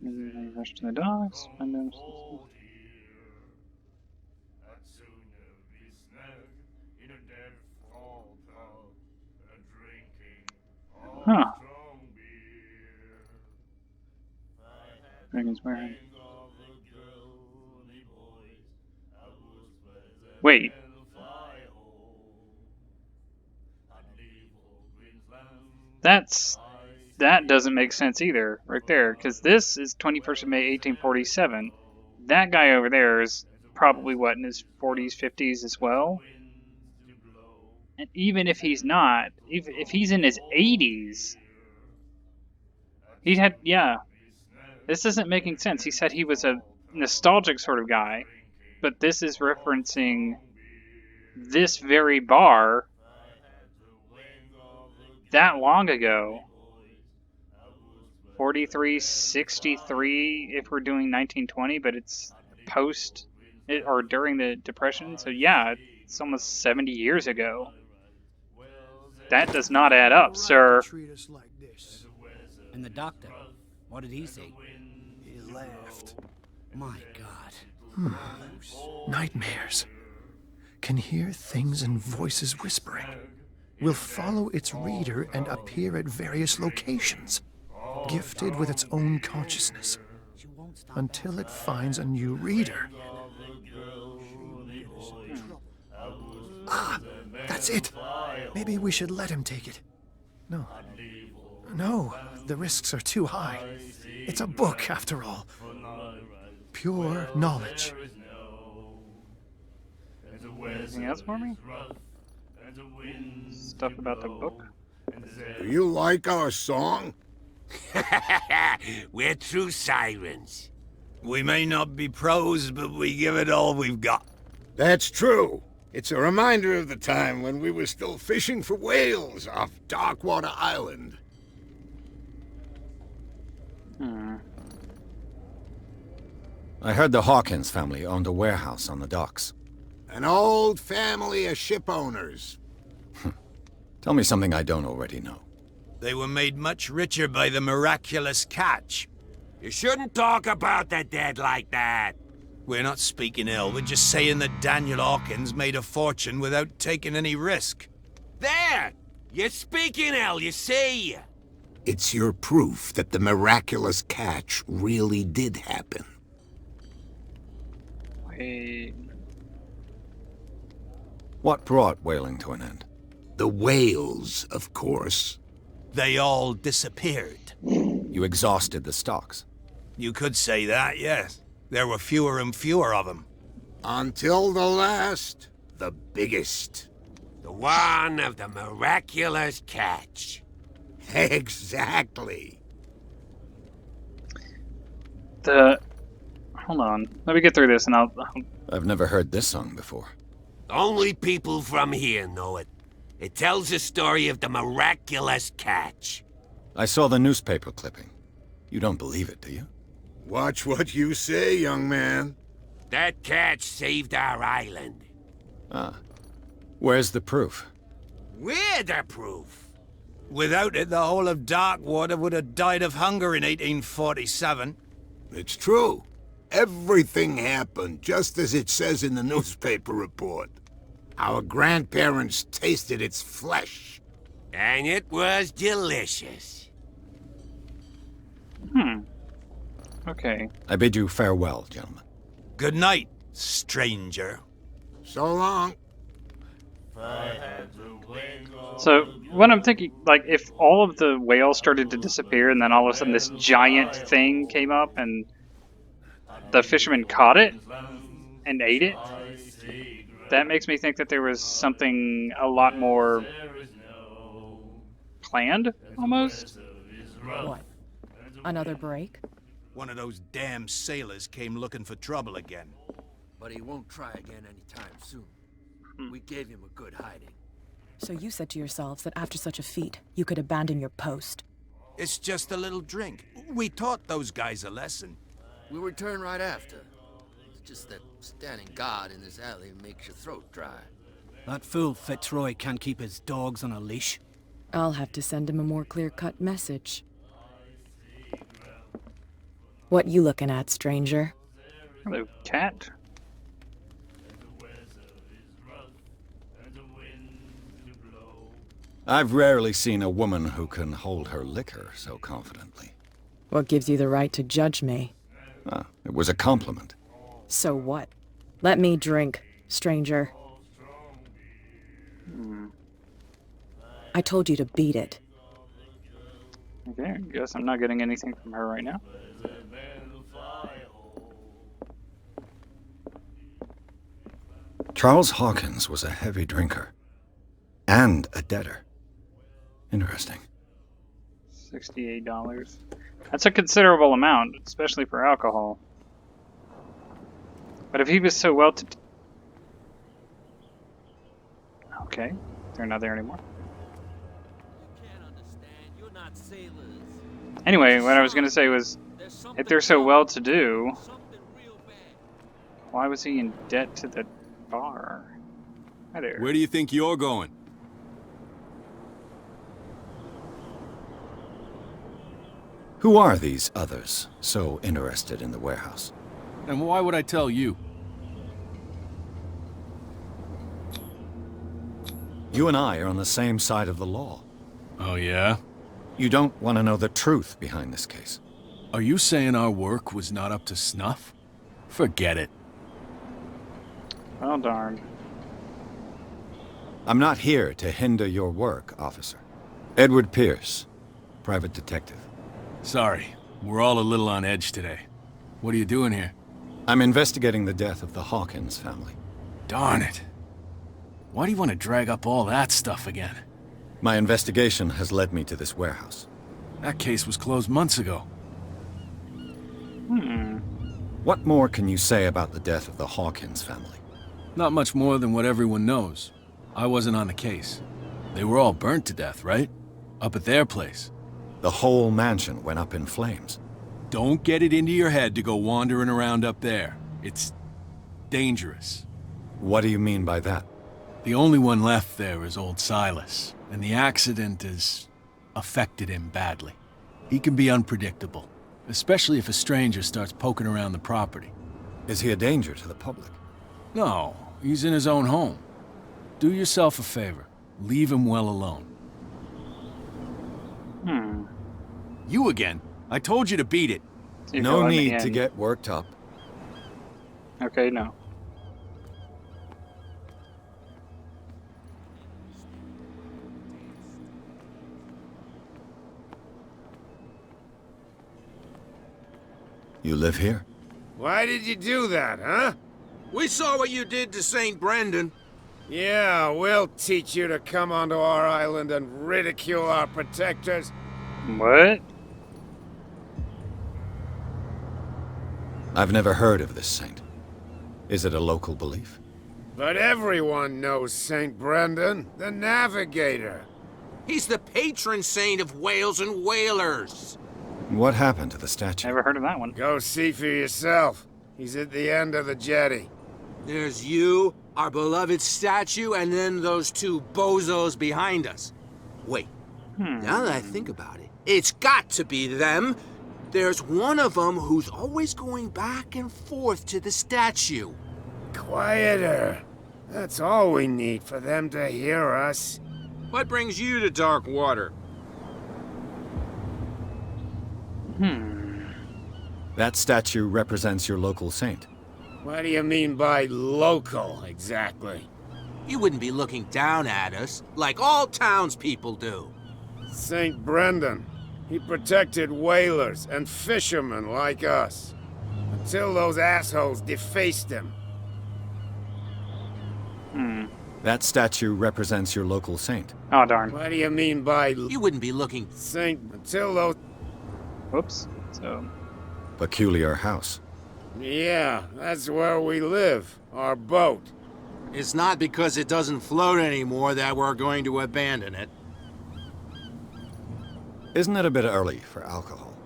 Speaker 1: Rush to the docks. Huh. Dragon's wearing. Wait. That doesn't make sense either, right there, because this is 21st of May, 1847. That guy over there is probably, what, in his 40s, 50s as well? And even if he's not, if he's in his 80s, he had, yeah, this isn't making sense. He said he was a nostalgic sort of guy, but this is referencing this very bar that long ago. 43, 63 if we're doing 1920, but it's post it, or during the Depression, so yeah, it's almost 70 years ago. That does not add up, sir.
Speaker 10: treat us like this.
Speaker 11: And the doctor, what did he say?
Speaker 10: He laughed.
Speaker 11: My God.
Speaker 10: Nightmares. Can hear things and voices whispering. Will follow its reader and appear at various locations, gifted with its own consciousness, until it finds a new reader. Ah, that's it. Maybe we should let him take it. No. No, the risks are too high. It's a book, after all. Pure knowledge.
Speaker 1: Anything else for me? Stuff about the book?
Speaker 6: Do you like our song?
Speaker 8: We're true Sirens.
Speaker 13: We may not be pros, but we give it all we've got.
Speaker 6: That's true. It's a reminder of the time when we were still fishing for whales off Darkwater Island.
Speaker 3: I heard the Hawkins family owned a warehouse on the docks.
Speaker 6: An old family of ship owners.
Speaker 3: Tell me something I don't already know.
Speaker 13: They were made much richer by the miraculous catch.
Speaker 8: You shouldn't talk about the dead like that.
Speaker 13: We're not speaking ill, we're just saying that Daniel Hawkins made a fortune without taking any risk.
Speaker 8: There! You're speaking ill, you see.
Speaker 6: It's your proof that the miraculous catch really did happen.
Speaker 1: Wait.
Speaker 3: What brought whaling to an end?
Speaker 6: The whales, of course.
Speaker 13: They all disappeared.
Speaker 3: You exhausted the stocks.
Speaker 13: You could say that, yes. There were fewer and fewer of them.
Speaker 6: Until the last, the biggest.
Speaker 8: The one of the miraculous catch.
Speaker 6: Exactly.
Speaker 1: Hold on. Let me get through this and I'll...
Speaker 3: I've never heard this song before.
Speaker 8: Only people from here know it. It tells the story of the miraculous catch.
Speaker 3: I saw the newspaper clipping. You don't believe it, do you?
Speaker 6: Watch what you say, young man.
Speaker 8: That catch saved our island.
Speaker 3: Ah. Where's the proof?
Speaker 8: We're the proof.
Speaker 13: Without it, the whole of Darkwater would have died of hunger in 1847.
Speaker 6: It's true. Everything happened just as it says in the newspaper report. Our grandparents tasted its flesh.
Speaker 8: And it was delicious.
Speaker 1: Okay.
Speaker 3: I bid you farewell, gentlemen.
Speaker 13: Good night, stranger.
Speaker 6: So long.
Speaker 1: So, what I'm thinking, like, if all of the whales started to disappear and then all of a sudden this giant thing came up and the fisherman caught it and ate it, that makes me think that there was something a lot more planned, almost.
Speaker 14: What? Another break?
Speaker 13: One of those damn sailors came looking for trouble again.
Speaker 9: But he won't try again anytime soon. We gave him a good hiding.
Speaker 14: So you said to yourselves that after such a feat, you could abandon your post.
Speaker 13: It's just a little drink. We taught those guys a lesson.
Speaker 9: We'll return right after. It's just that standing guard in this alley makes your throat dry.
Speaker 11: That fool Fitzroy can't keep his dogs on a leash.
Speaker 14: I'll have to send him a more clear-cut message. What you looking at, stranger?
Speaker 1: Hello, cat.
Speaker 3: I've rarely seen a woman who can hold her liquor so confidently.
Speaker 14: What gives you the right to judge me?
Speaker 3: Ah, it was a compliment.
Speaker 14: So what? Let me drink, stranger. I told you to beat it.
Speaker 1: Okay, I guess I'm not getting anything from her right now.
Speaker 3: Charles Hawkins was a heavy drinker. And a debtor. Interesting.
Speaker 1: $68. That's a considerable amount, especially for alcohol. But if he was so well to... Okay, they're not there anymore. Anyway, what I was going to say was, if they're so well to do, why was he in debt to the bar? Hi there.
Speaker 15: Where do you think you're going?
Speaker 3: Who are these others so interested in the warehouse?
Speaker 15: And why would I tell you?
Speaker 3: You and I are on the same side of the law.
Speaker 15: Oh, yeah?
Speaker 3: You don't want to know the truth behind this case.
Speaker 15: Are you saying our work was not up to snuff? Forget it.
Speaker 1: Well, darn.
Speaker 3: I'm not here to hinder your work, officer. Edward Pierce, private detective.
Speaker 15: Sorry, we're all a little on edge today. What are you doing here?
Speaker 3: I'm investigating the death of the Hawkins family.
Speaker 15: Darn it. Why do you want to drag up all that stuff again?
Speaker 3: My investigation has led me to this warehouse.
Speaker 15: That case was closed months ago.
Speaker 3: What more can you say about the death of the Hawkins family?
Speaker 15: Not much more than what everyone knows. I wasn't on the case. They were all burnt to death, right? Up at their place.
Speaker 3: The whole mansion went up in flames.
Speaker 15: Don't get it into your head to go wandering around up there. It's dangerous.
Speaker 3: What do you mean by that?
Speaker 15: The only one left there is old Silas, and the accident has affected him badly. He can be unpredictable, especially if a stranger starts poking around the property.
Speaker 3: Is he a danger to the public?
Speaker 15: No, he's in his own home. Do yourself a favor. Leave him well alone. You again? I told you to beat it.
Speaker 3: No need to get worked up.
Speaker 1: Okay, no.
Speaker 3: You live here?
Speaker 6: Why did you do that, huh?
Speaker 8: We saw what you did to St. Brendan.
Speaker 6: Yeah, we'll teach you to come onto our island and ridicule our protectors.
Speaker 1: What?
Speaker 3: I've never heard of this saint. Is it a local belief?
Speaker 16: But everyone knows St. Brendan, the Navigator.
Speaker 8: He's the patron saint of whales and whalers.
Speaker 3: What happened to the statue?
Speaker 1: Never heard of that one.
Speaker 16: Go see for yourself. He's at the end of the jetty.
Speaker 8: There's you, our beloved statue, and then those two bozos behind us. Wait, now that I think about it, it's got to be them. There's one of them who's always going back and forth to the statue.
Speaker 16: Quieter. That's all we need for them to hear us.
Speaker 8: What brings you to Darkwater?
Speaker 3: That statue represents your local saint.
Speaker 16: What do you mean by local, exactly?
Speaker 8: You wouldn't be looking down at us, like all townspeople do.
Speaker 16: St. Brendan. He protected whalers and fishermen like us. Until those assholes defaced him.
Speaker 3: That statue represents your local saint.
Speaker 1: Oh, darn.
Speaker 16: What do you mean by...
Speaker 8: You wouldn't be looking...
Speaker 16: Saint... Until those...
Speaker 1: Whoops. So...
Speaker 3: Peculiar house.
Speaker 16: Yeah, that's where we live. Our boat.
Speaker 8: It's not because it doesn't float anymore that we're going to abandon it.
Speaker 3: Isn't it a bit early for alcohol?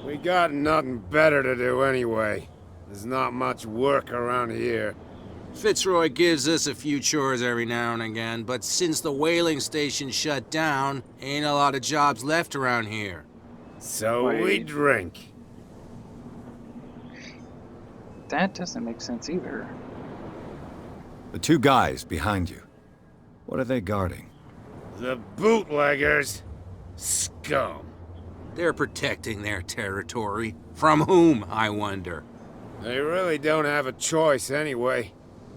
Speaker 16: We got nothing better to do anyway. There's not much work around here.
Speaker 8: Fitzroy gives us a few chores every now and again, but since the whaling station shut down, ain't a lot of jobs left around here.
Speaker 16: So we drink.
Speaker 1: That doesn't make sense either.
Speaker 3: The two guys behind you. What are they guarding?
Speaker 16: The bootleggers. Scum.
Speaker 8: They're protecting their territory. From whom, I wonder?
Speaker 16: They really don't have a choice anyway.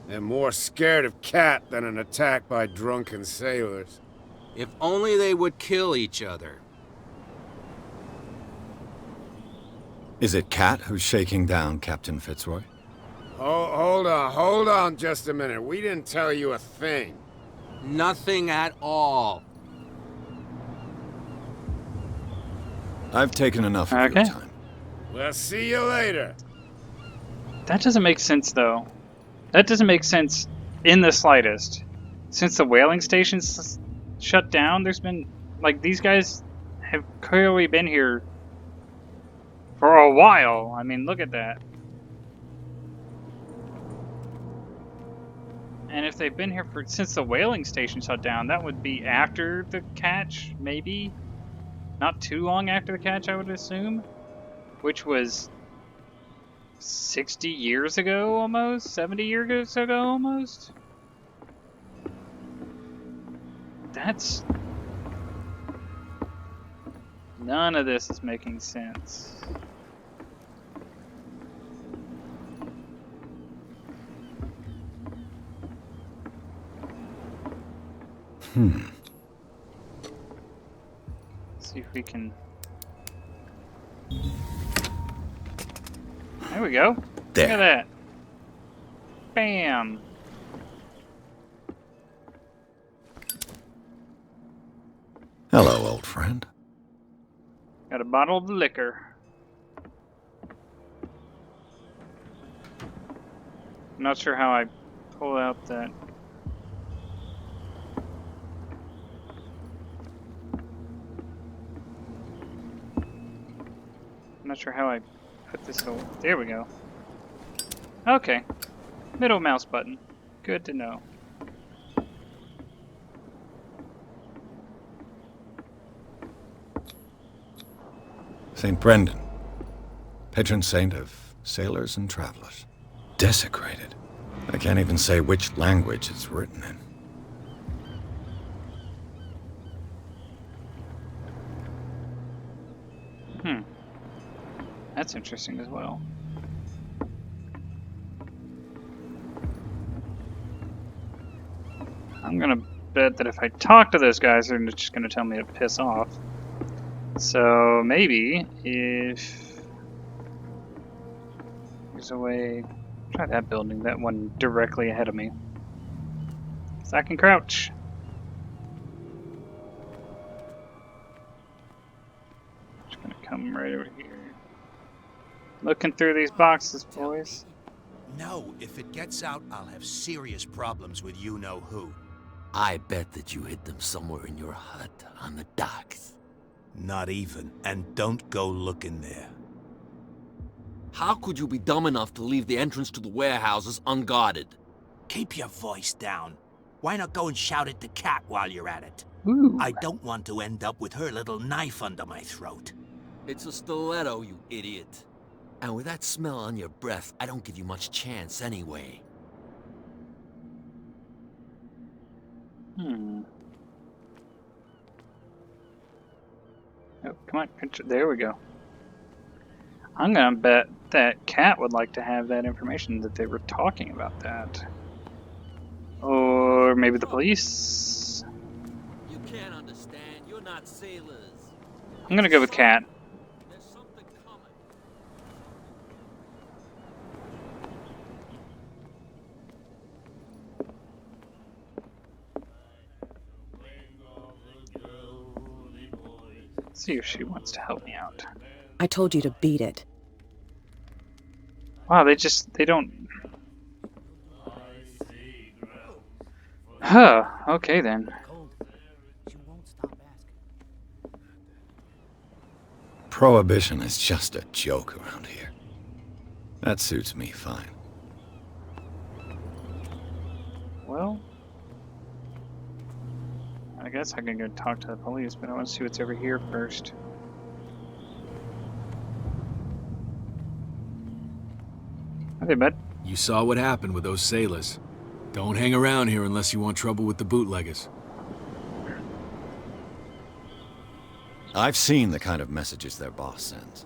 Speaker 16: They're more scared of Cat than an attack by drunken sailors.
Speaker 8: If only they would kill each other.
Speaker 3: Is it Cat who's shaking down Captain Fitzroy?
Speaker 16: Hold on just a minute. We didn't tell you a thing.
Speaker 8: Nothing at all.
Speaker 3: I've taken enough of your time.
Speaker 16: We'll see you later.
Speaker 1: That doesn't make sense, though. That doesn't make sense in the slightest. Since the whaling station's shut down, there's been... Like, these guys have clearly been here for a while. I mean, look at that. And if they've been here since the whaling station shut down, that would be after the catch, maybe? Not too long after the catch, I would assume. Which was 60 years ago, almost? 70 years ago, almost? That's... None of this is making sense. See if we can... There we go.
Speaker 3: There.
Speaker 1: Look at that. Bam.
Speaker 3: Hello, old friend.
Speaker 1: Got a bottle of liquor. I'm not sure how I pull out that. I'm not sure how I put this away. There we go. Okay. Middle mouse button. Good to know.
Speaker 3: St. Brendan, patron saint of sailors and travelers. Desecrated. I can't even say which language it's written in.
Speaker 1: That's interesting as well. I'm gonna bet that if I talk to those guys, they're just gonna tell me to piss off. So maybe if there's a way, try that building, that one directly ahead of me. So I can crouch. Just gonna come right over here. Looking through these boxes, boys.
Speaker 13: No, if it gets out, I'll have serious problems with you-know-who.
Speaker 9: I bet that you hid them somewhere in your hut on the docks.
Speaker 13: Not even. And don't go looking there.
Speaker 9: How could you be dumb enough to leave the entrance to the warehouses unguarded?
Speaker 13: Keep your voice down. Why not go and shout at the cat while you're at it?
Speaker 1: Ooh.
Speaker 13: I don't want to end up with her little knife under my throat.
Speaker 9: It's a stiletto, you idiot. And with that smell on your breath, I don't give you much chance anyway.
Speaker 1: Oh, come on. There we go. I'm gonna bet that Cat would like to have that information, that they were talking about that. Or maybe the police.
Speaker 9: You can't understand. You're not sailors.
Speaker 1: I'm gonna go with Cat.
Speaker 9: There's something coming.
Speaker 1: See if she wants to help me out.
Speaker 14: I told you to beat it.
Speaker 1: Wow, they don't... Huh, okay then.
Speaker 3: Prohibition is just a joke around here. That suits me fine.
Speaker 1: Well... I guess I can go talk to the police, but I want to see what's over here first. Okay, bud.
Speaker 15: You saw what happened with those sailors. Don't hang around here unless you want trouble with the bootleggers.
Speaker 3: I've seen the kind of messages their boss sends.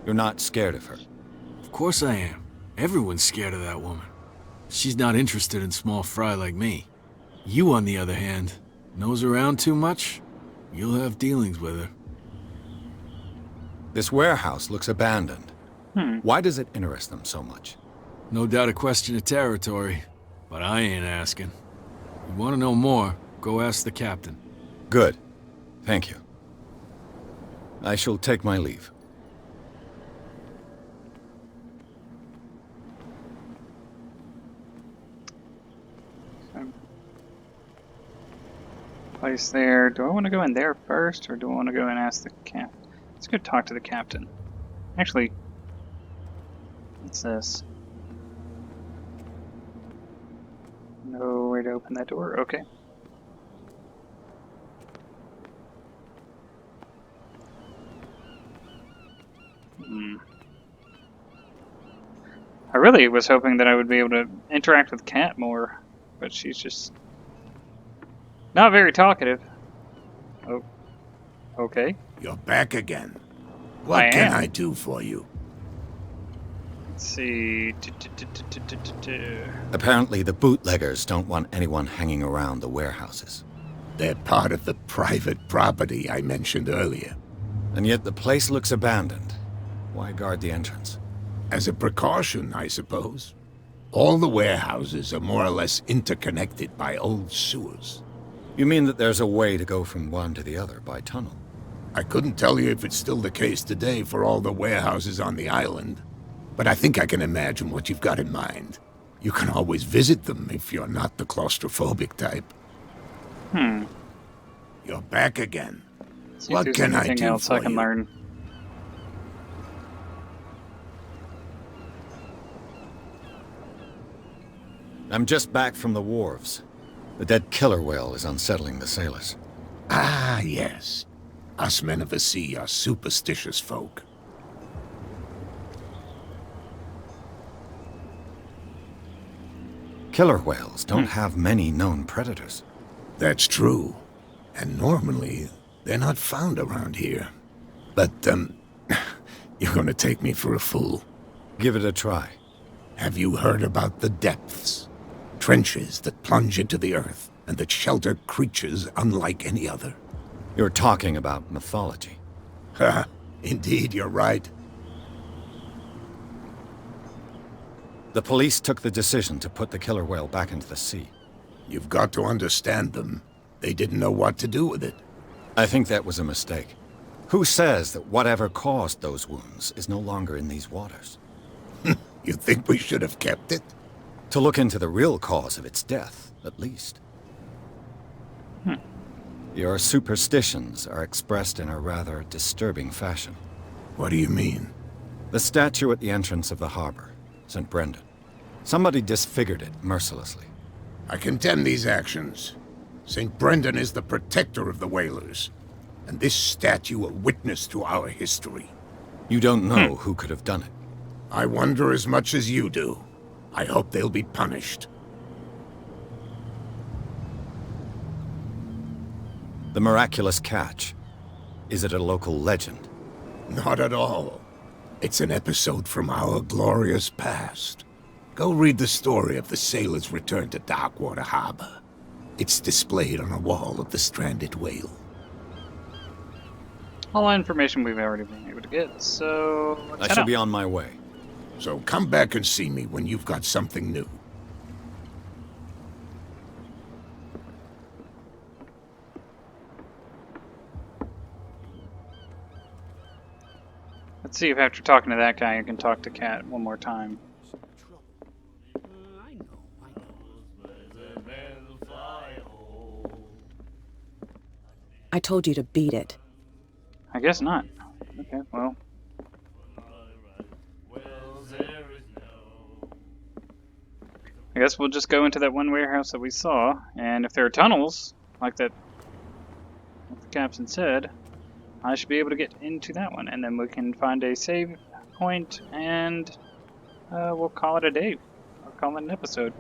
Speaker 3: You're not scared of her.
Speaker 15: Of course I am. Everyone's scared of that woman. She's not interested in small fry like me. You, on the other hand, nose around too much, you'll have dealings with her.
Speaker 3: This warehouse looks abandoned. Why does it interest them so much?
Speaker 15: No doubt a question of territory, but I ain't asking. You want to know more, go ask the captain.
Speaker 3: Good. Thank you. I shall take my leave.
Speaker 1: Place there. Do I want to go in there first, or do I want to go and ask the cap? Let's go talk to the captain. Actually, what's this? No way to open that door. Okay. I really was hoping that I would be able to interact with Kat more, but she's just not very talkative. Oh, okay.
Speaker 6: You're back again. What can I do for you?
Speaker 1: Let's see.
Speaker 3: Apparently the bootleggers don't want anyone hanging around the warehouses.
Speaker 6: They're part of the private property I mentioned earlier.
Speaker 3: And yet the place looks abandoned. Why guard the entrance?
Speaker 6: As a precaution, I suppose. All the warehouses are more or less interconnected by old sewers.
Speaker 3: You mean that there's a way to go from one to the other by tunnel?
Speaker 6: I couldn't tell you if it's still the case today for all the warehouses on the island, but I think I can imagine what you've got in mind. You can always visit them if you're not the claustrophobic type. You're back again. What can I do
Speaker 1: else
Speaker 6: for
Speaker 1: I can
Speaker 6: you?
Speaker 1: learn?
Speaker 3: I'm just back from the wharves. The dead killer whale is unsettling the sailors.
Speaker 6: Ah, yes. Us men of the sea are superstitious folk.
Speaker 3: Killer whales don't have many known predators.
Speaker 6: That's true. And normally, they're not found around here. But, you're gonna take me for a fool.
Speaker 3: Give it a try.
Speaker 6: Have you heard about the depths? Trenches that plunge into the earth and that shelter creatures unlike any other.
Speaker 3: You're talking about mythology.
Speaker 6: Ha! Indeed, you're right.
Speaker 3: The police took the decision to put the killer whale back into the sea.
Speaker 6: You've got to understand them. They didn't know what to do with it.
Speaker 3: I think that was a mistake. Who says that whatever caused those wounds is no longer in these waters?
Speaker 6: You think we should have kept it?
Speaker 3: To look into the real cause of its death, at least. Your superstitions are expressed in a rather disturbing fashion.
Speaker 6: What do you mean?
Speaker 3: The statue at the entrance of the harbor, St. Brendan. Somebody disfigured it mercilessly.
Speaker 6: I condemn these actions. St. Brendan is the protector of the whalers, and this statue a witness to our history.
Speaker 3: You don't know who could have done it.
Speaker 6: I wonder as much as you do. I hope they'll be punished.
Speaker 3: The miraculous catch. Is it a local legend?
Speaker 6: Not at all. It's an episode from our glorious past. Go read the story of the sailors' return to Darkwater Harbor. It's displayed on a wall of the stranded whale.
Speaker 1: All information we've already been able to get, so
Speaker 3: I shall be on my way.
Speaker 6: So come back and see me when you've got something new.
Speaker 1: Let's see if after talking to that guy I can talk to Kat one more time.
Speaker 14: I told you to beat it.
Speaker 1: I guess not. Okay, well. I guess we'll just go into that one warehouse that we saw, and if there are tunnels, like that, like the captain said, I should be able to get into that one, and then we can find a save point, and we'll call it a day. Or call it an episode.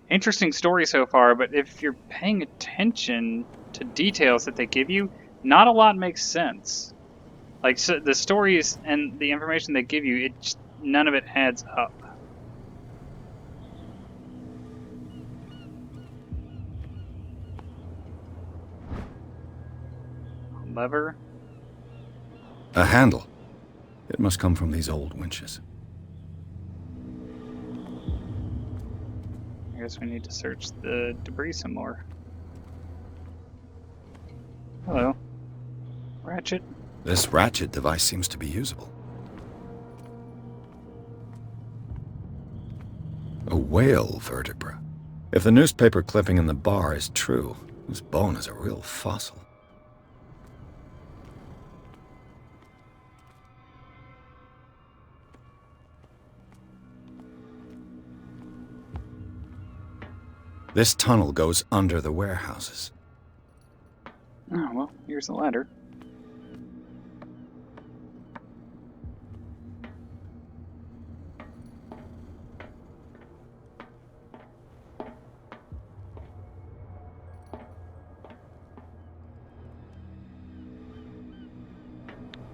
Speaker 1: Interesting story so far, but if you're paying attention to details that they give you, not a lot makes sense. Like, so the stories and the information they give you, none of it adds up. Lever?
Speaker 3: A handle. It must come from these old winches.
Speaker 1: I guess we need to search the debris some more. Hello. Ratchet?
Speaker 3: This ratchet device seems to be usable. A whale vertebra. If the newspaper clipping in the bar is true, this bone is a real fossil. This tunnel goes under the warehouses.
Speaker 1: Oh, well, here's the ladder.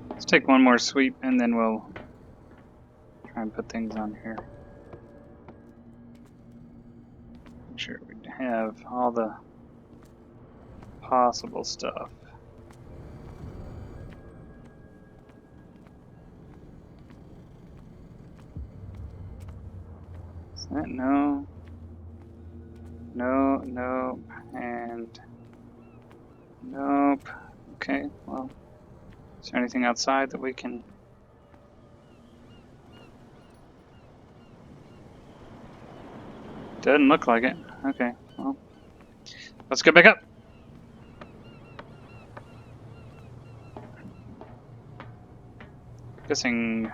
Speaker 1: Let's take one more sweep and then we'll try and put things on here. Make sure we have all the possible stuff. Is that no? No, nope, and nope. Okay, well, is there anything outside that we can... Doesn't look like it. Okay, well, let's go back up. Guessing...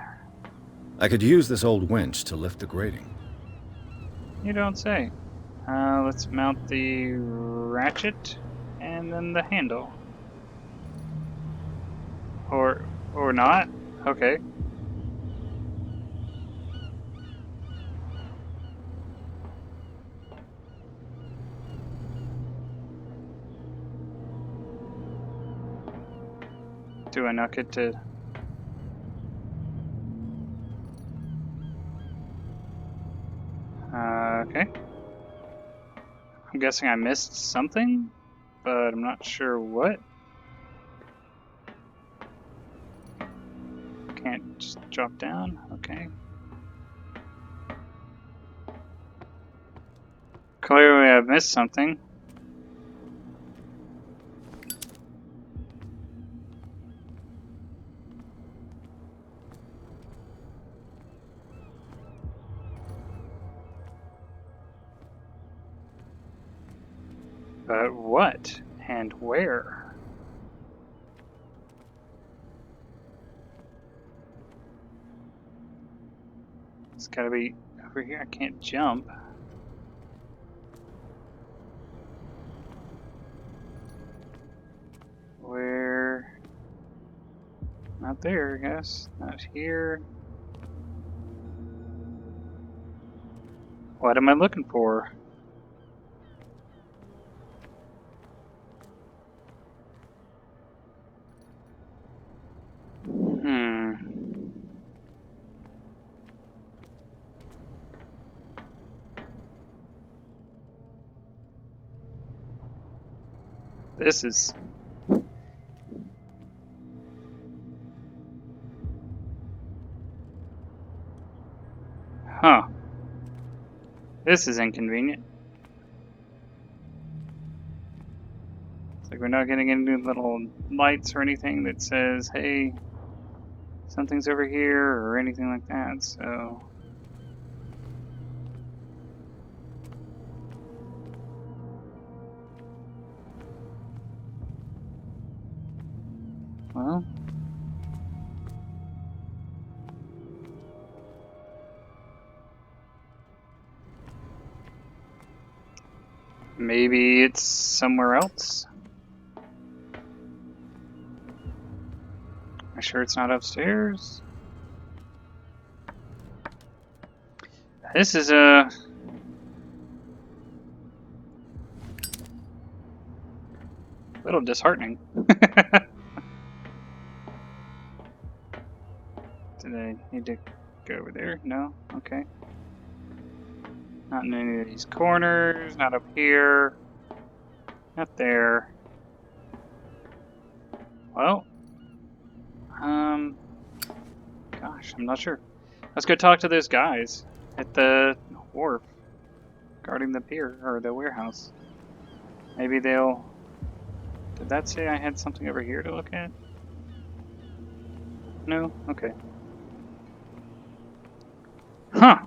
Speaker 3: I could use this old winch to lift the grating.
Speaker 1: You don't say. Let's mount the ratchet and then the handle. Or not? Okay. Do I not get to... Okay. I'm guessing I missed something, but I'm not sure what. Can't just drop down? Okay. Clearly I've missed something. But what and where? It's gotta be over here. I can't jump. Where? Not there, I guess. Not here. What am I looking for? This is... Huh. This is inconvenient. It's like we're not getting any little lights or anything that says, hey, something's over here or anything like that, so... Well... Maybe it's somewhere else? Am I sure it's not upstairs? This is a... little disheartening. Did I need to go over there? No? Okay. Not in any of these corners, not up here, not there. Well, gosh, I'm not sure. Let's go talk to those guys at the wharf guarding the pier, or the warehouse. Maybe they'll... Did that say I had something over here to look at? No? Okay. Huh!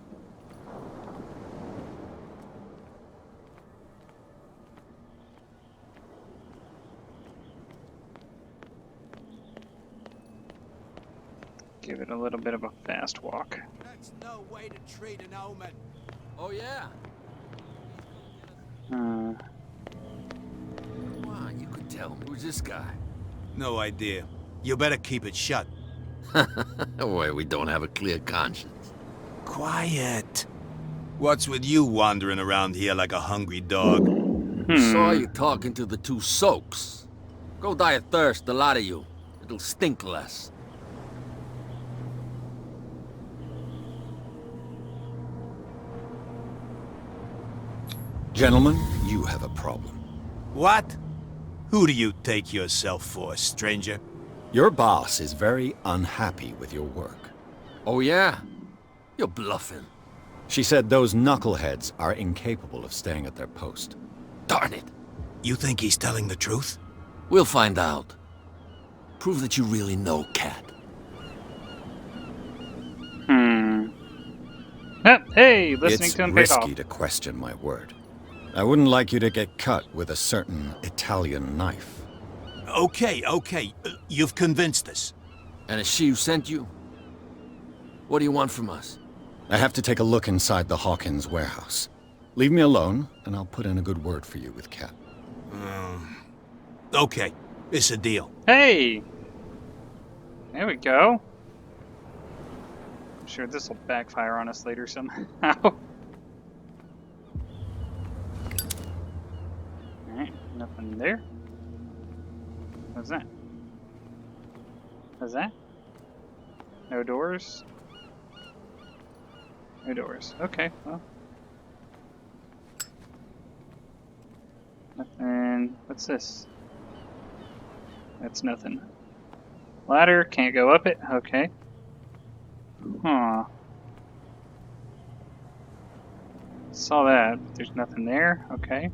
Speaker 1: Give it a little bit of a fast walk.
Speaker 13: That's no way to treat an omen.
Speaker 9: Oh, yeah?
Speaker 1: Uh...
Speaker 9: Come on, you could tell me. Who's this guy?
Speaker 13: No idea. You better keep it shut.
Speaker 9: Why, we don't have a clear conscience.
Speaker 13: Quiet. What's with you wandering around here like a hungry dog?
Speaker 9: Saw you talking to the two soaks. Go die of thirst, the lot of you. It'll stink less.
Speaker 3: Gentlemen, you have a problem.
Speaker 13: What? Who do you take yourself for, stranger?
Speaker 3: Your boss is very unhappy with your work.
Speaker 9: Oh, yeah? You're bluffing.
Speaker 3: She said those knuckleheads are incapable of staying at their post.
Speaker 9: Darn it.
Speaker 13: You think he's telling the truth?
Speaker 9: We'll find out. Prove that you really know Cat.
Speaker 1: Hey, listening to him paid off.
Speaker 3: It's risky to question my word. I wouldn't like you to get cut with a certain Italian knife.
Speaker 13: Okay. You've convinced us.
Speaker 9: And it's she who sent you? What do you want from us?
Speaker 3: I have to take a look inside the Hawkins warehouse. Leave me alone, and I'll put in a good word for you with Cat.
Speaker 13: Okay, it's a deal.
Speaker 1: Hey! There we go. I'm sure this will backfire on us later somehow. Alright, nothing there. What's that? What's that? No doors? No doors. Okay, well. Nothing. What's this? That's nothing. Ladder, can't go up it? Okay. Huh. Saw that, but there's nothing there. Okay.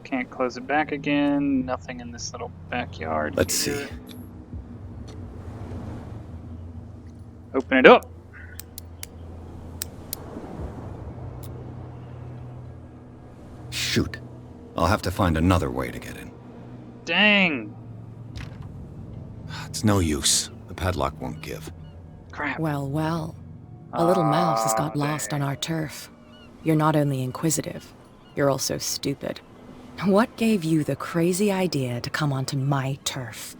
Speaker 1: Can't close it back again. Nothing in this little backyard.
Speaker 3: Let's see.
Speaker 1: Open it up.
Speaker 3: Shoot. I'll have to find another way to get in.
Speaker 1: Dang.
Speaker 3: It's no use. The padlock won't give.
Speaker 1: Crap.
Speaker 14: Well, well. A little mouse has got lost on our turf. You're not only inquisitive, you're also stupid. What gave you the crazy idea to come onto my turf?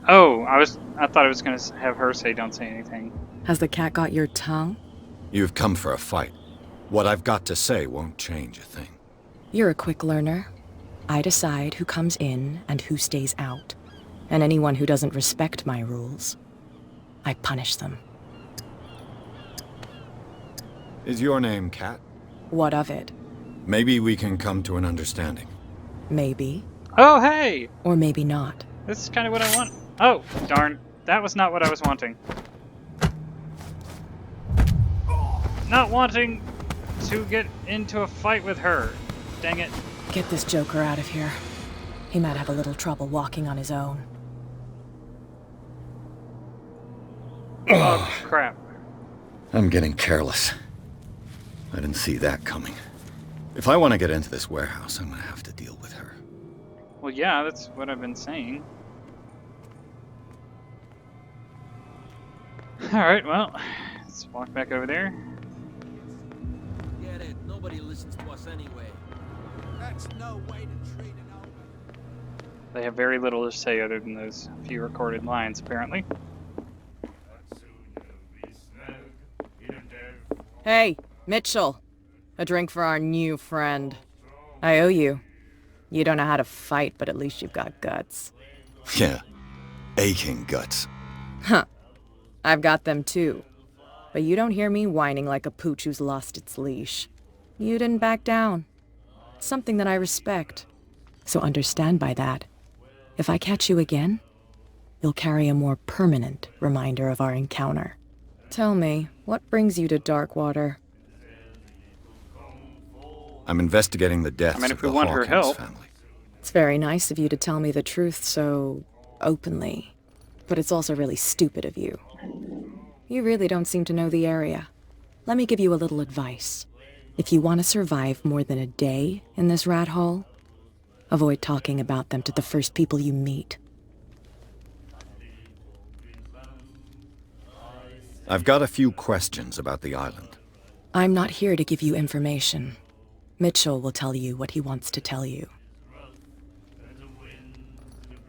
Speaker 1: Oh, I thought I was gonna have her say don't say anything.
Speaker 14: Has the cat got your tongue?
Speaker 3: You've come for a fight. What I've got to say won't change a thing.
Speaker 14: You're a quick learner. I decide who comes in and who stays out. And anyone who doesn't respect my rules, I punish them.
Speaker 3: Is your name Cat?
Speaker 14: What of it?
Speaker 3: Maybe we can come to an understanding.
Speaker 14: Maybe.
Speaker 1: Oh, hey!
Speaker 14: Or maybe not.
Speaker 1: This is kind of what I want. Oh, darn. That was not what I was wanting. Not wanting to get into a fight with her. Dang it.
Speaker 14: Get this joker out of here. He might have a little trouble walking on his own.
Speaker 1: Oh, crap.
Speaker 3: I'm getting careless. I didn't see that coming. If I want to get into this warehouse, I'm going to have to deal with her.
Speaker 1: Well, yeah, that's what I've been saying. Alright, well, let's walk back over there.
Speaker 9: Get it. Nobody listens to us anyway.
Speaker 8: That's no way to treat an old...
Speaker 1: They have very little to say other than those few recorded lines, apparently.
Speaker 14: Hey, Mitchell. A drink for our new friend. I owe you. You don't know how to fight, but at least you've got guts.
Speaker 3: Yeah, aching guts.
Speaker 14: Huh. I've got them too. But you don't hear me whining like a pooch who's lost its leash. You didn't back down. It's something that I respect. So understand by that, if I catch you again, you'll carry a more permanent reminder of our encounter. Tell me, what brings you to Darkwater?
Speaker 3: I'm investigating the deaths
Speaker 1: if
Speaker 3: of
Speaker 1: we
Speaker 3: the
Speaker 1: want her
Speaker 3: Hawkins
Speaker 1: help.
Speaker 3: family.
Speaker 14: It's very nice of you to tell me the truth so openly, but it's also really stupid of you. You really don't seem to know the area. Let me give you a little advice. If you want to survive more than a day in this rat hole, avoid talking about them to the first people you meet.
Speaker 3: I've got a few questions about the island.
Speaker 14: I'm not here to give you information. Mitchell will tell you what he wants to tell you.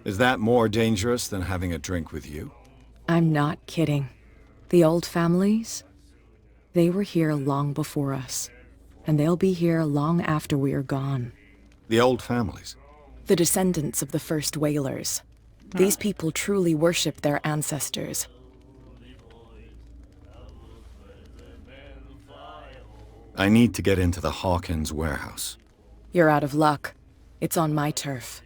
Speaker 3: Is that more dangerous than having a drink with you?
Speaker 14: I'm not kidding. The old families, they were here long before us, and they'll be here long after we are gone.
Speaker 3: The old families?
Speaker 14: The descendants of the first whalers. These people truly worship their ancestors.
Speaker 3: I need to get into the Hawkins warehouse.
Speaker 14: You're out of luck. It's on my turf.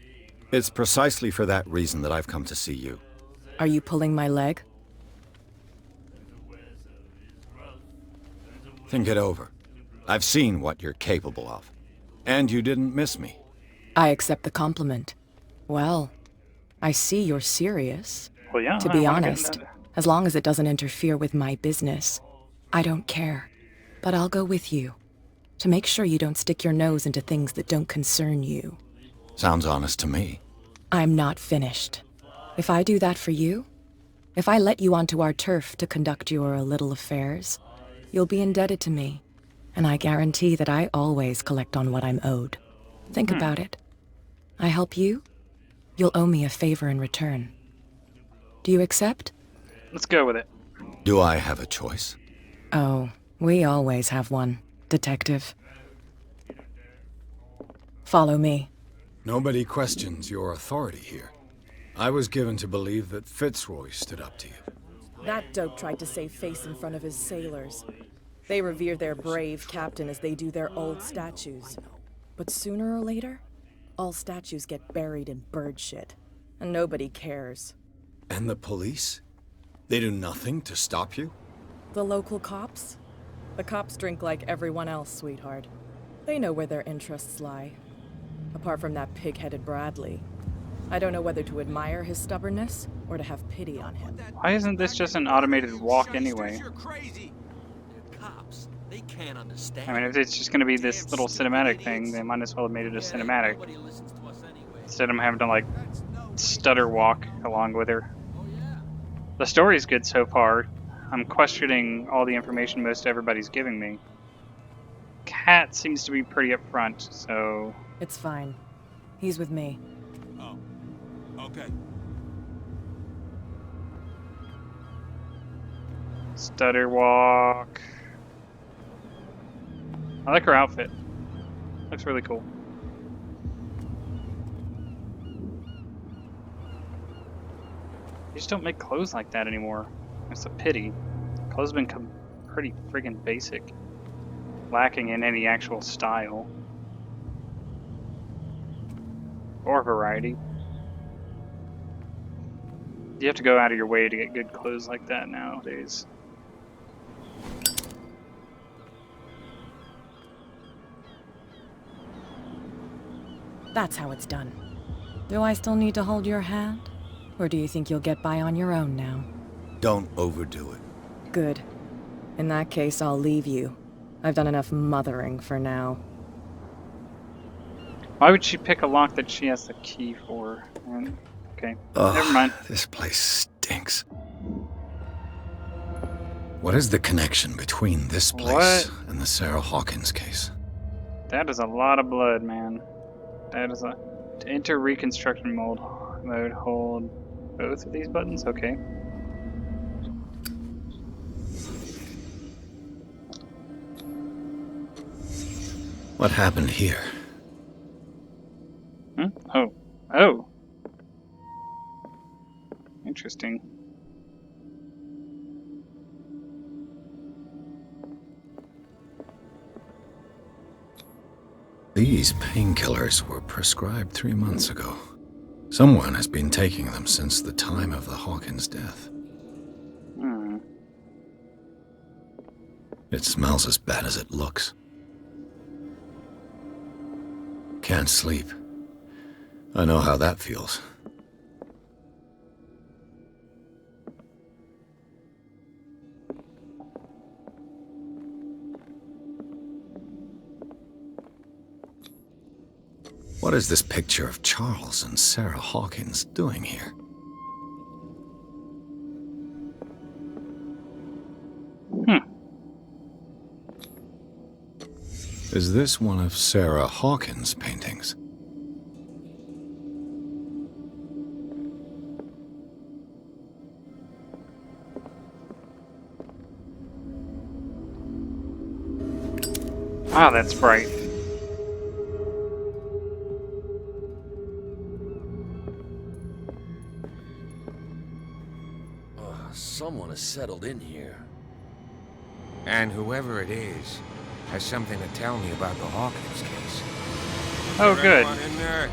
Speaker 3: It's precisely for that reason that I've come to see you.
Speaker 14: Are you pulling my leg?
Speaker 3: Think it over. I've seen what you're capable of. And you didn't miss me.
Speaker 14: I accept the compliment. Well, I see you're serious.
Speaker 1: Well, yeah.
Speaker 14: To be honest, as long as it doesn't interfere with my business, I don't care. But I'll go with you, to make sure you don't stick your nose into things that don't concern you.
Speaker 3: Sounds honest to me.
Speaker 14: I'm not finished. If I do that for you, if I let you onto our turf to conduct your little affairs, you'll be indebted to me, and I guarantee that I always collect on what I'm owed. Think about it. I help you, you'll owe me a favor in return. Do you accept?
Speaker 1: Let's go with it.
Speaker 3: Do I have a choice?
Speaker 14: Oh, we always have one, Detective. Follow me.
Speaker 3: Nobody questions your authority here. I was given to believe that Fitzroy stood up to you.
Speaker 14: That dope tried to save face in front of his sailors. They revere their brave captain as they do their old statues. But sooner or later, all statues get buried in bird shit. And nobody cares.
Speaker 3: And the police? They do nothing to stop you?
Speaker 14: The local cops? The cops drink like everyone else, sweetheart. They know where their interests lie. Apart from that pig-headed Bradley. I don't know whether to admire his stubbornness or to have pity on him.
Speaker 1: Why isn't this just an automated walk anyway?
Speaker 9: Cops, they can't understand.
Speaker 1: I mean, if it's just going to be this little cinematic thing, they might as well have made it a cinematic. Instead of having to, like, stutter walk along with her. The story's good so far. I'm questioning all the information most everybody's giving me. Cat seems to be pretty upfront, so...
Speaker 14: It's fine. He's with me.
Speaker 8: Oh, okay.
Speaker 1: Stutter walk. I like her outfit. Looks really cool. You just don't make clothes like that anymore. It's a pity. Clothes have become pretty friggin' basic. Lacking in any actual style. Or variety. You have to go out of your way to get good clothes like that nowadays.
Speaker 14: That's how it's done. Do I still need to hold your hand? Or do you think you'll get by on your own now?
Speaker 3: Don't overdo it.
Speaker 14: Good. In that case, I'll leave you. I've done enough mothering for now.
Speaker 1: Why would she pick a lock that she has the key for? Okay, never mind.
Speaker 3: This place stinks. What is the connection between this place and the Sarah Hawkins case?
Speaker 1: That is a lot of blood, man. That is a... To enter reconstruction mode, hold both of these buttons? Okay.
Speaker 3: What happened here?
Speaker 1: Hmm? Oh. Oh. Interesting.
Speaker 3: These painkillers were prescribed 3 months ago. Someone has been taking them since the time of the Hawkins death.
Speaker 1: Hmm.
Speaker 3: It smells as bad as it looks. Can't sleep. I know how that feels. What is this picture of Charles and Sarah Hawkins doing here? Is this one of Sarah Hawkins' paintings?
Speaker 1: Ah, that's bright.
Speaker 9: Someone has settled in here.
Speaker 7: And whoever it is has something to tell me about the Hawkins case.
Speaker 1: Oh, good.
Speaker 7: Anyone in there?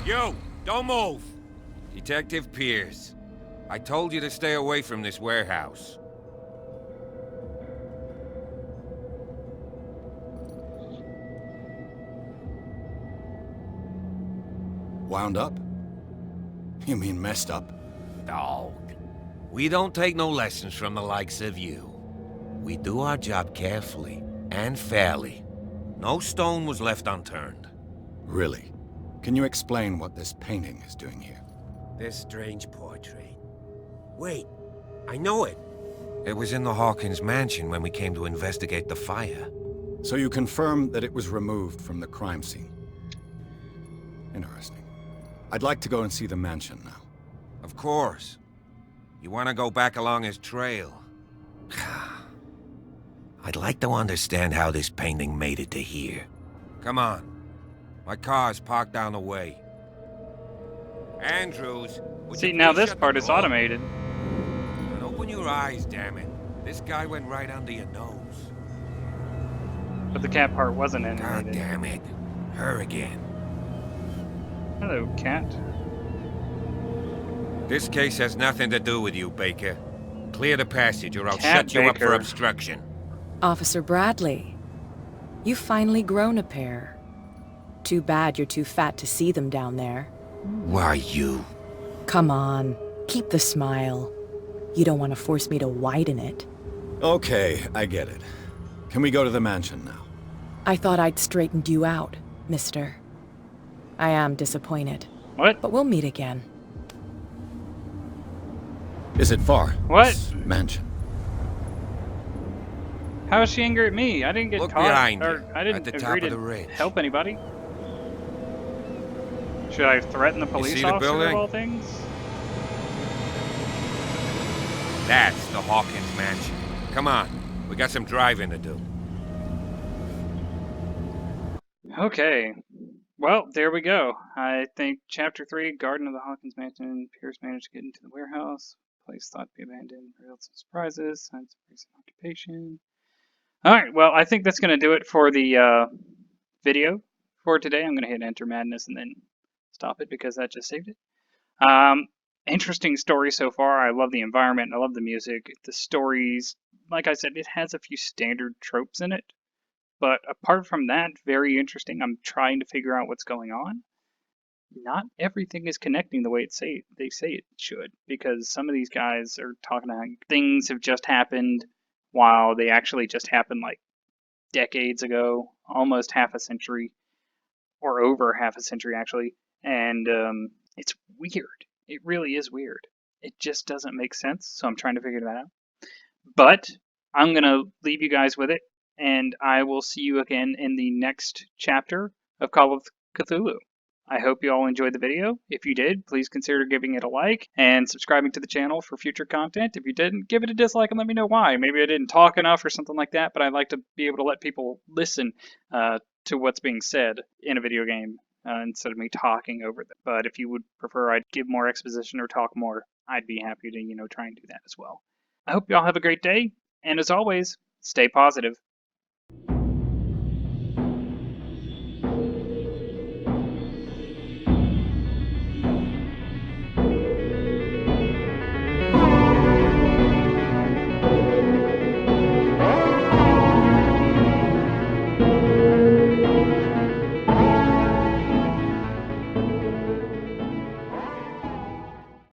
Speaker 7: You! Don't move! Detective Pierce. I told you to stay away from this warehouse.
Speaker 3: Wound up? You mean messed up?
Speaker 7: Dog. We don't take no lessons from the likes of you. We do our job carefully and fairly. No stone was left unturned.
Speaker 3: Really? Can you explain what this painting is doing here?
Speaker 8: This strange portrait. Wait, I know it.
Speaker 7: It was in the Hawkins mansion when we came to investigate the fire.
Speaker 3: So you confirm that it was removed from the crime scene? Interesting. I'd like to go and see the mansion now.
Speaker 7: Of course. You want to go back along his trail? I'd like to understand how this painting made it to here. Come on. My car's parked down the way. Andrews,
Speaker 1: See, now this part is automated.
Speaker 7: And open your eyes, damn it. This guy went right under your nose.
Speaker 1: But the cat part wasn't
Speaker 7: God
Speaker 1: animated.
Speaker 7: damn it. Her again.
Speaker 1: Hello, cat.
Speaker 7: This case has nothing to do with you, Baker. Clear the passage or I'll
Speaker 1: Cat
Speaker 7: shut you up for
Speaker 1: Baker.
Speaker 7: obstruction.
Speaker 14: Officer Bradley, you've finally grown a pair. Too bad you're too fat to see them down there.
Speaker 7: Why you?
Speaker 14: Come on, keep the smile. You don't want to force me to widen it.
Speaker 3: Okay, I get it. Can we go to the mansion now?
Speaker 14: I thought I'd straightened you out, mister. I am disappointed.
Speaker 1: What?
Speaker 14: But we'll meet again.
Speaker 3: Is it far?
Speaker 1: What?
Speaker 3: This mansion.
Speaker 1: How is she angry at me? I didn't get
Speaker 7: Look
Speaker 1: caught,
Speaker 7: behind
Speaker 1: or
Speaker 7: you,
Speaker 1: I didn't
Speaker 7: at the
Speaker 1: agree
Speaker 7: top of
Speaker 1: to
Speaker 7: the ridge.
Speaker 1: help anybody. Should I threaten the police
Speaker 7: see the
Speaker 1: officer of
Speaker 7: building?
Speaker 1: all things?
Speaker 7: That's the Hawkins mansion. Come on, we got some driving to do.
Speaker 1: Okay. Well, there we go. I think Chapter 3, Garden of the Hawkins Mansion. Pierce managed to get into the warehouse. Place thought to be abandoned. Revealed some surprises. Signs of recent occupation. Alright, well, I think that's going to do it for the video for today. I'm going to hit Enter Madness and then stop it because that just saved it. Interesting story so far. I love the environment. I love the music. The stories, like I said, it has a few standard tropes in it. But apart from that, very interesting. I'm trying to figure out what's going on. Not everything is connecting the way they say it should, because some of these guys are talking about things have just happened while they actually just happened like decades ago, almost half a century, or over half a century actually, and it's weird. It really is weird. It just doesn't make sense, so I'm trying to figure that out. But I'm going to leave you guys with it, and I will see you again in the next chapter of Call of Cthulhu. I hope you all enjoyed the video. If you did, please consider giving it a like and subscribing to the channel for future content. If you didn't, give it a dislike and let me know why. Maybe I didn't talk enough or something like that, but I'd like to be able to let people listen to what's being said in a video game instead of me talking over them. But if you would prefer I'd give more exposition or talk more, I'd be happy to, try and do that as well. I hope you all have a great day, and as always, stay positive.